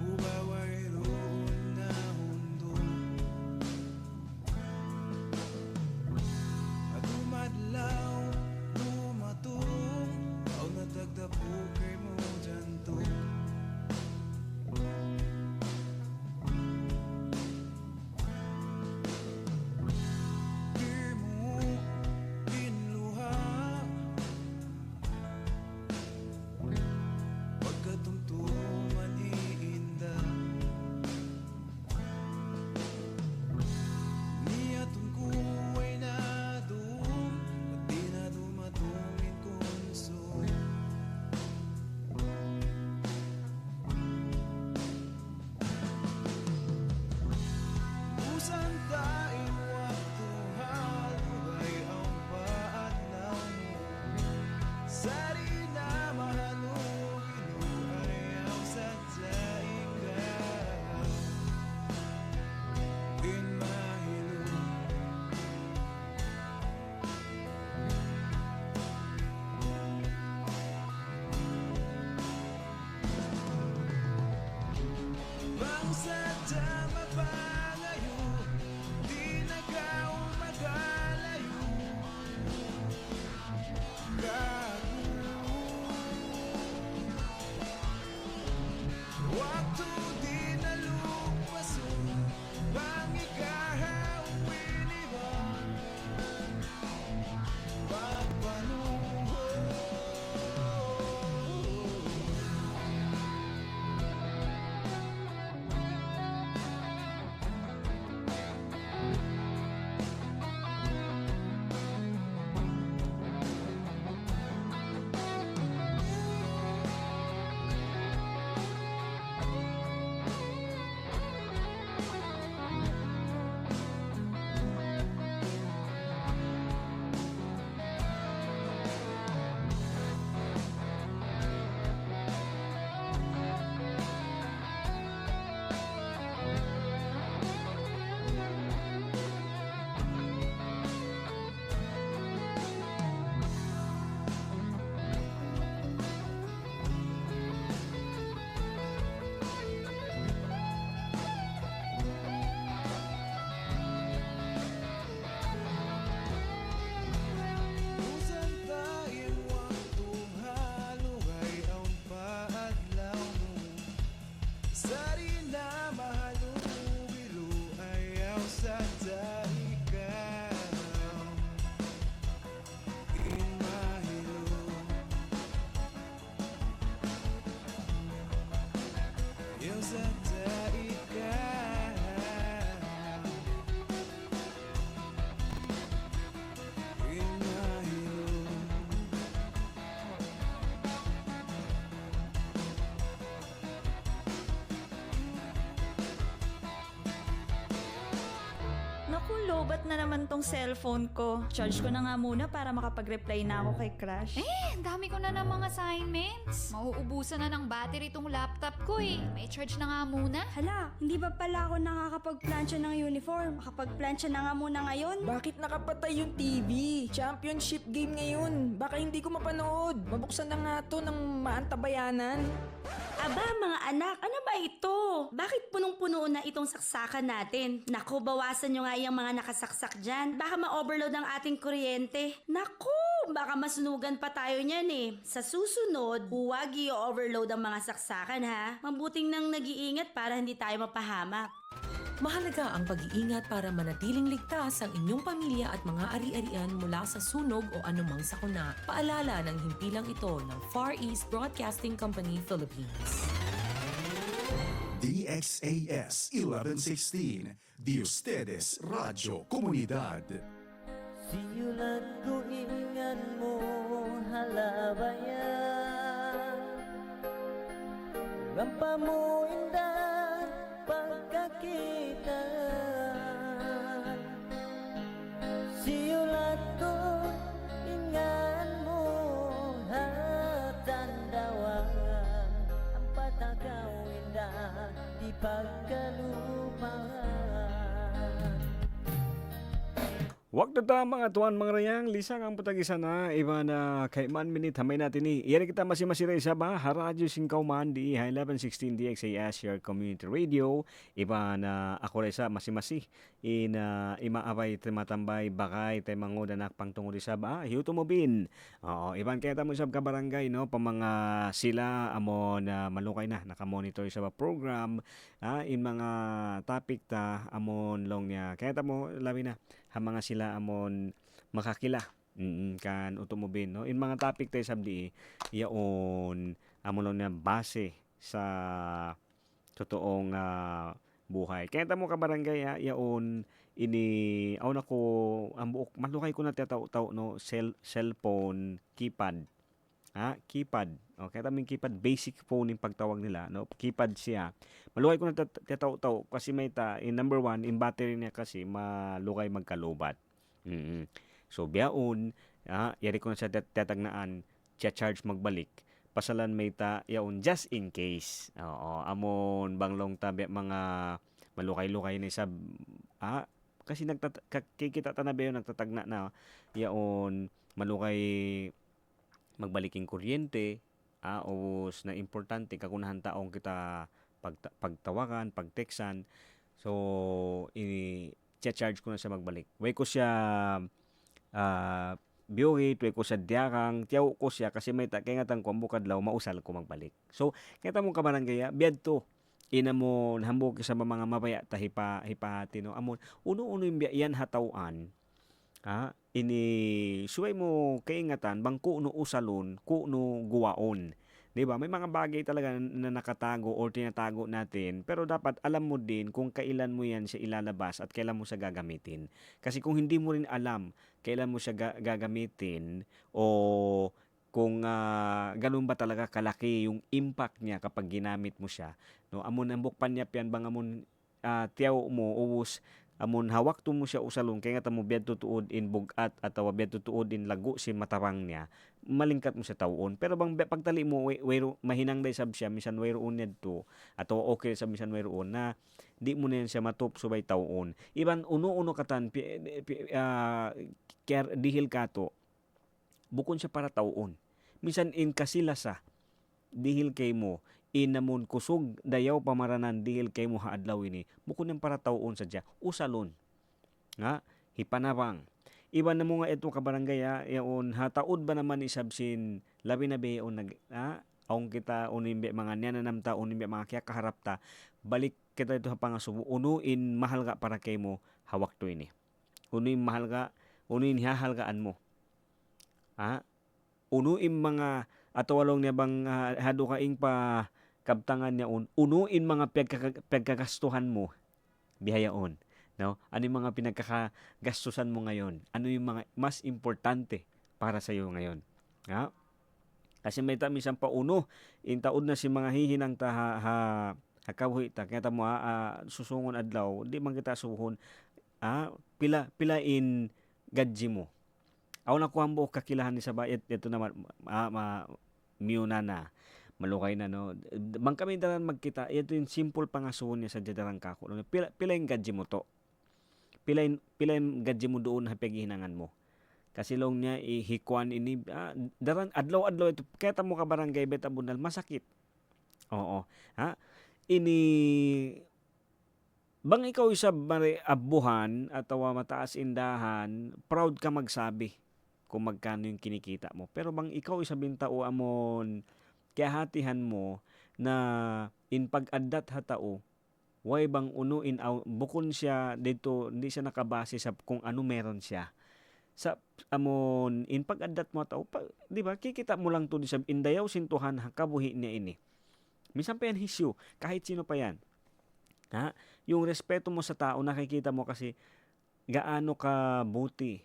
kubaway roon na hundo. At umadlaw, tumatong, aw natagdapo kay mo jantung. Di mo inluha, pagkatumtuman iinda. Niyatun ko ay nadum, at di na dumatungin konso. Busan tain waktu halugay ang paadlaw mo. Sari na mahalong inuhay ang sadya ikaw. Kinmahilong bang sadya mapangayo, di na ka magalayo. Waktu di na lupaso, bang ikahaw iniwan. Pagpanuhod busan tain waktu halugay ang paadlaw mo. Sari na mahalong biro ayaw sadya ikaw. Kinmahilong ayaw sadya ikaw. Kinmahilong Naku, Loba Lowbat na naman tong cellphone ko. Charge ko na nga muna para makapag-reply na ako kay Crush. Ang dami ko na ng mga assignments. Mauubusan na ng battery tong laptop ko eh. May charge na nga muna. Hala, hindi ba pala ako nakakapag-plancha ng uniform? Makapag-plancha na nga muna ngayon. Bakit nakapatay yung TV? Championship game ngayon. Baka hindi ko mapanood. Mabuksan na nga to ng maantabayanan. Aba mga anak, ano ba ito? Bakit punong-puno na itong saksakan natin? Naku, bawasan nyo nga yung mga nakasaksak dyan. Baka ma-overload ang ating kuryente. Naku, baka masunugan pa tayo niyan eh. Sa susunod, huwag i-overload ang mga saksakan ha. Mabuting nang nag-iingat para hindi tayo mapahamak. Mahalaga ang pag-iingat para manatiling ligtas ang inyong pamilya at mga ari-arian mula sa sunog o anumang sakuna. Paalala ng himpilang ito ng Far East Broadcasting Company, Philippines. DXAS 1116, de ustedes Radio Comunidad. Siyulat ko ingan mo halabayan. Rampa mo indah pagkakita. Siyulat ko ingan mo hatandawan. Ang patakaw indah di pagkalupahan. Wag na ta mga tuan mga rayang lisang ang patagisa na iba na kay man minute hamay natin ni iyan kita masimasira isa ba haradyo singkaw man di 1116 DXAS your community radio iba na ako rin sa masimasi in imaabay matambay bakay tay manguda nak pangtungod isa ba hiuto mo bin oo iban kaya ta mo sab ka barangay no pa mga sila amon malukay na nakamonitor sa program in mga topic ta amon long niya kaya ta mo labi na ha mga sila amon makakila kan utomobin no in mga topic tayo sabdi yaon amon lang na base sa totoong buhay kaya tamo ka barangay yaon ini aw nako ang buok malukay ko na taw no cellphone keypad keypad kaya taming keypad basic phone yung pagtawag nila no keypad siya malukay ko na taw kasi may in number 1 in battery niya kasi malukay magkalubat so biyaon yari ko na sa tatagnaan charge magbalik pasalan may yaon just in case amon banglong tabi mga malukay-lukay ni sab kasi kikita tanabe yun nagtatagna na yaon malukay magbaliking kuryente os na importante kakunahan taong kita pagtawagan, pagteksan. So i-charge ko na siya magbalik. Way ko siya biyohit, way ko siya diyakang, tiyaw ko siya kasi may kaya nga tang kumbukadlaw mausal ko magbalik. So kita mo kabarangay biyad to ina mo hambog sa mga mabaya ta hipahati no amon uno-uno yung yan hatawan ini suway mo kaingatan bang kuno usalon kuno guwaon di ba may mga bagay talaga na nakatago o tinatago natin pero dapat alam mo din kung kailan mo yan siya ilalabas at kailan mo siya gagamitin kasi kung hindi mo rin alam kailan mo siya gagamitin o kung ganun ba talaga kalaki yung impact niya kapag ginamit mo siya no amon ambok panyap yan bang amon tiyaw mo uwos amon hawak to mo siya usalong kaya nga mo biyad tutuod in bugat at biyad tutuod in lago si matarang niya malingkat mo sa tawon pero bang pagtali mo wayro mahinang day sab siya misan wayro uned to ato okay sa misan wayro na di mo na yan siya matop subay tawon iban uno katan dihil kato bukon siya para tawon misan in kasilasa dihil kay mo inamon kusog dayaw pamaranan dihil kay mo haadlaw ini bukod ng para tawon sadya usalon hipanabang iba na mo nga ito kabarangay yaon hataod ba naman isabsin labi na beon aong kita unimbe mga nananamta unimbe mga kaya kaharap ta balik kita ito pangasubo unuin mahal ka para kay mo hawak to ini unuin mahal ka unuin hahalgaan mo unuin mga atawalong niya bang hado kaing pa kabtangan niya unuin mga pagkagastuhan mo bihayaon no ano yung mga pinagkakagastusan mo ngayon ano yung mga mas importante para sa iyo ngayon kasi may tamisang pauno intaod na si mga hihinang ta hakabuhi ta kaya ta mo susungon adlaw di man kita suhon pilain gadji mo. Aw na kuha mo kakilahan ni sa bayet ito naman miuna na malukay na no. Bang kami daran magkita ito yung simple pangasun niya sa jadarang kako. No? Pilain gadji mo to. Pilain gadji mo doon hapigihinangan mo. Kasi long niya ihikuan ini daran adlaw-adlaw ito kaya mo ka barangay bet abunal masakit. Oo. Ini bang ikaw isa abuhan atawa mataas indahan, proud ka magsabi kung magkano yung kinikita mo. Pero bang ikaw isa bintao amon kaya hatihan mo na in pag-addat hatao, way bang unuin bukon siya dito, hindi siya nakabase sa kung ano meron siya. Sa amon in pag-addat mo tao, di ba? Kikita mo lang to di sa indayaw sintuhan hakabuhi niya ini. Minsan pa yan hisyo, kahit sino pa yan. Yung respeto mo sa tao, nakikita mo kasi gaano ka buti,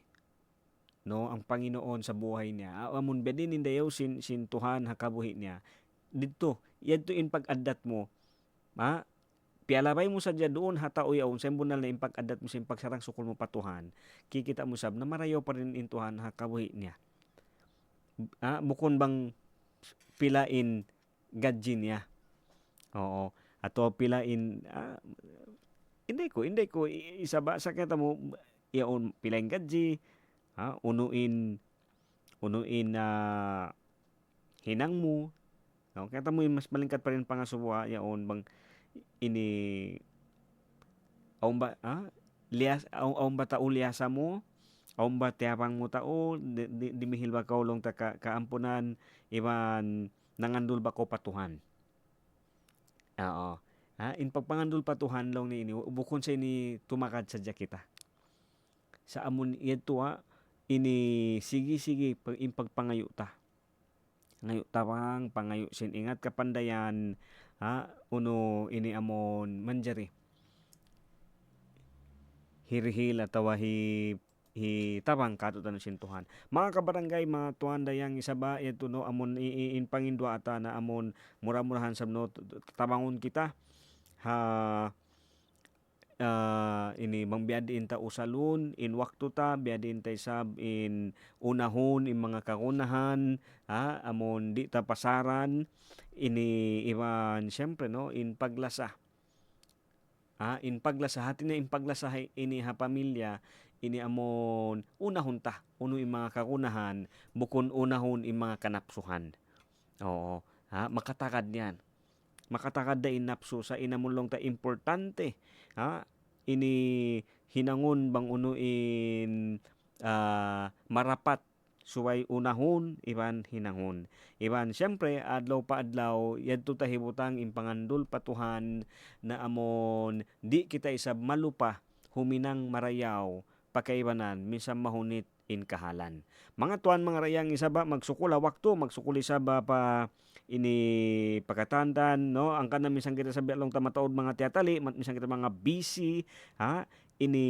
no, ang Panginoon sa buhay niya. Amon bedin indayaw sintuhan hakabuhi niya. Dito, yadto in pag-addat mo, pialabay mo sadya doon hataoy aon sa imbunal na in pag-addat mo sa pagsarang sukol mo patuhan, kikita mo sab na marayaw pa rin intuhan hakabuhi niya. Bukon bang pilain gadji niya. Oo. Ato pilain hindi ko isa ba sa kita mo iyon pilain gadji, unuin hinang mo. No, kita mo mas malingkat pa rin pangasuwa yaon bang ini aum ba aum ba tao liasa mo, aum ba tiapang mo tao di mihil ba kaulong ta kaampunan iban nangandul ba ko patuhan. Oo. In pagpangandul patuhan long ni ini bukon sa ini tumakad sa kita. Sa amon ito ini sige in pagpangayo ta. Ngayo tawang pangayo sin ingat kapandayan uno ini amon manjari. Hirhil atawa hi tabang katutan sintuhan. Mga kabarangay, mga tuan dayang isaba ito no amon in pangindwa ata na amon mura-murahan sabno tabangon kita ini mangbiadin ta usalun in waktu ta biadin ta sab in unahon in mga kakunahan amon di ta pasaran ini iban syempre no in paglasa in paglasa hati na in paglasa ini ha pamilya ini amon unahon ta uno in mga kakunahan bukon unahon in mga kanapsuhan. Oo. Makatakad niyan. Makatakad da inapso sa inamulong ta importante. Ini hinangon bang unuin marapat suway unahon iban hinangon. Iban siyempre adlaw pa adlaw yadto ta hibutang impangandul patuhan na amon di kita isab malupa huminang marayaw pakaibanan minsan mahunit in kahalan. Mga tuan mga rayang isaba magsukula wakto magsukuli saba pa ini pagkatandan no ang kana minsan kita sabi along tamataod mga tiyatali minsan kita mga busy ini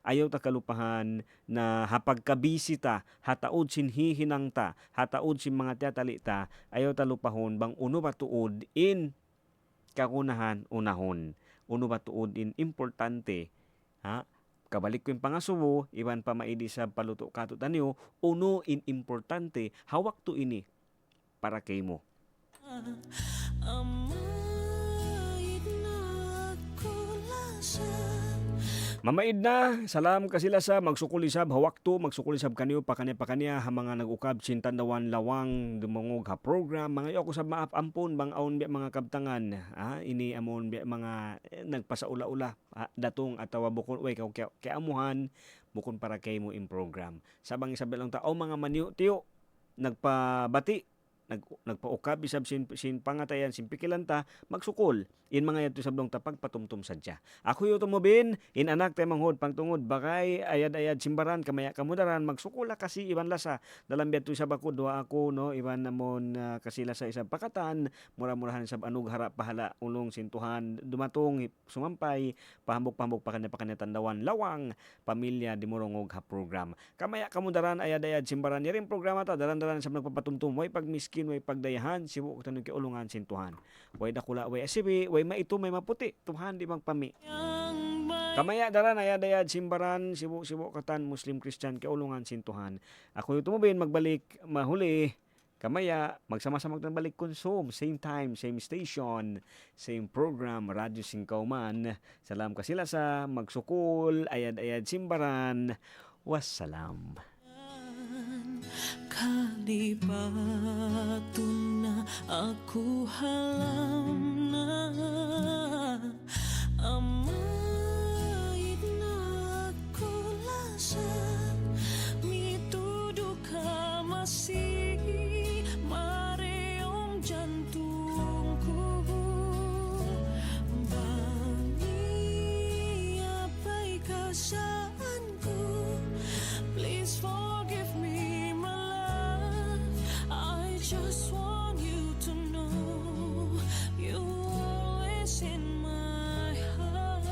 ayaw ta kalupahan na hapag ka busy ta hataod sin hihinang ta hataod sin mga tiyatali ta ayaw ta lupahon bang uno ba tuod in kakunahan unahon uno ba tuod in importante kabalik ko yung pangasubo iban pa maidi sa paluto katutan niyo uno in importante hawak to ini para kay mo. Mamaid na, salam kasila sa magsukulisab hawak to, magsukulisab kanyo pakanya ha mga nag-ukab sintandawan lawang dumungog ha program mga yo ko sa maapampon bang aon biya mga kabtangan ini amon biya mga nagpasaula-ula datong atawa bukon way kay amuhan bukon para kay mo in program sabang isabi lang tao mga maniyo tiyo nagpabati nagpaukab isab sin pangatayan sin pikilanta magsukol in mga yadto sablong tapag patumtum sadya. Ako yuto mo bin in anak tay manghod pangtungod bakay ayad simbaran kamaya kamudaran magsukula kasi iban lasa dalam biadto sa bakod duwa ako no iban namon kasila sa isang pakatan mura-murahan sab anog harap pahala ulong sintuhan dumatong sumampay pahambok pa kanya tandawan lawang pamilya dimurongog ha program. Kamaya kamudaran ayad simbaran yaring programa ta daran-daran sa nagpapatumtum way pagmiskin way pagdayahan sibu tanong kay ulungan sintuhan way dakula way asibi way maito may maputi tuhan di magpami Kamaya daran ayad-ayad simbaran Sibo Katan Muslim Christian kaulungan sintuhan. Ako yung tumubin magbalik mahuli. Kamaya magsama-sama balik konsum same time, same station, same program Radyo Singkauman. Salam ka sila sa magsukol ayad-ayad simbaran. Wassalam. Kalibatun na ako halam na amait na ako lasan mitudo ka masih mareong jantungku bangi apa'y kasaanku please forgive me my love I just want you to know you're always in my heart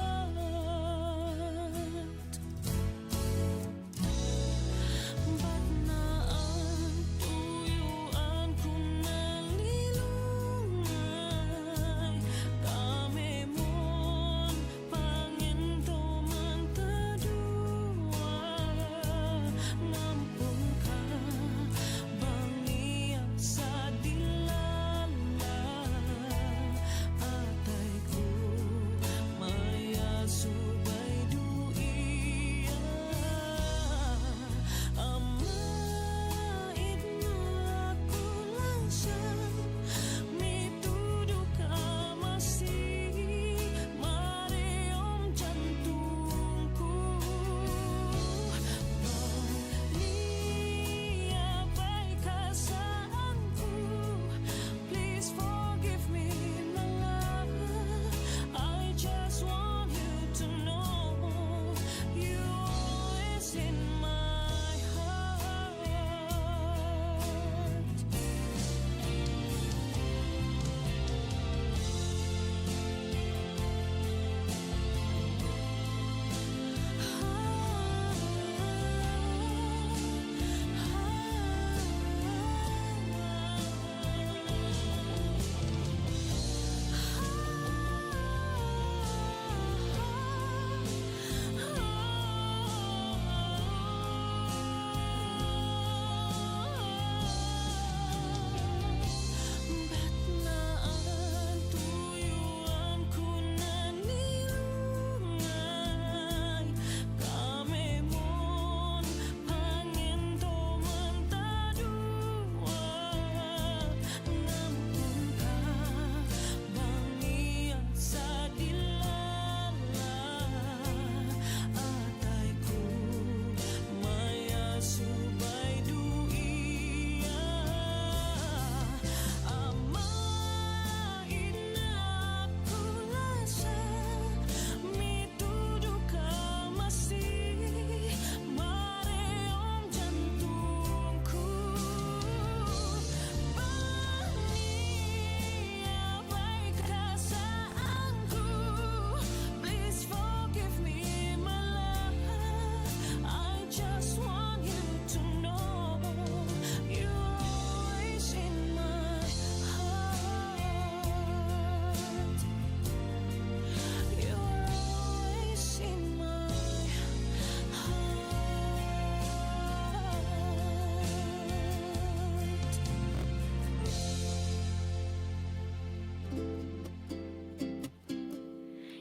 ba't naan tuyuan ko nalilungay kami mon pangento man tadua ngampun ka bangiyak sa dilala atay ko maya subay duiya amait na ako lang siya mitudo ka masih mareong jantungku niya ba'y kasaanku please forgive me my love I just want you to know you're always in my heart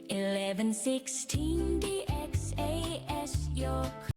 1116 DXAS, your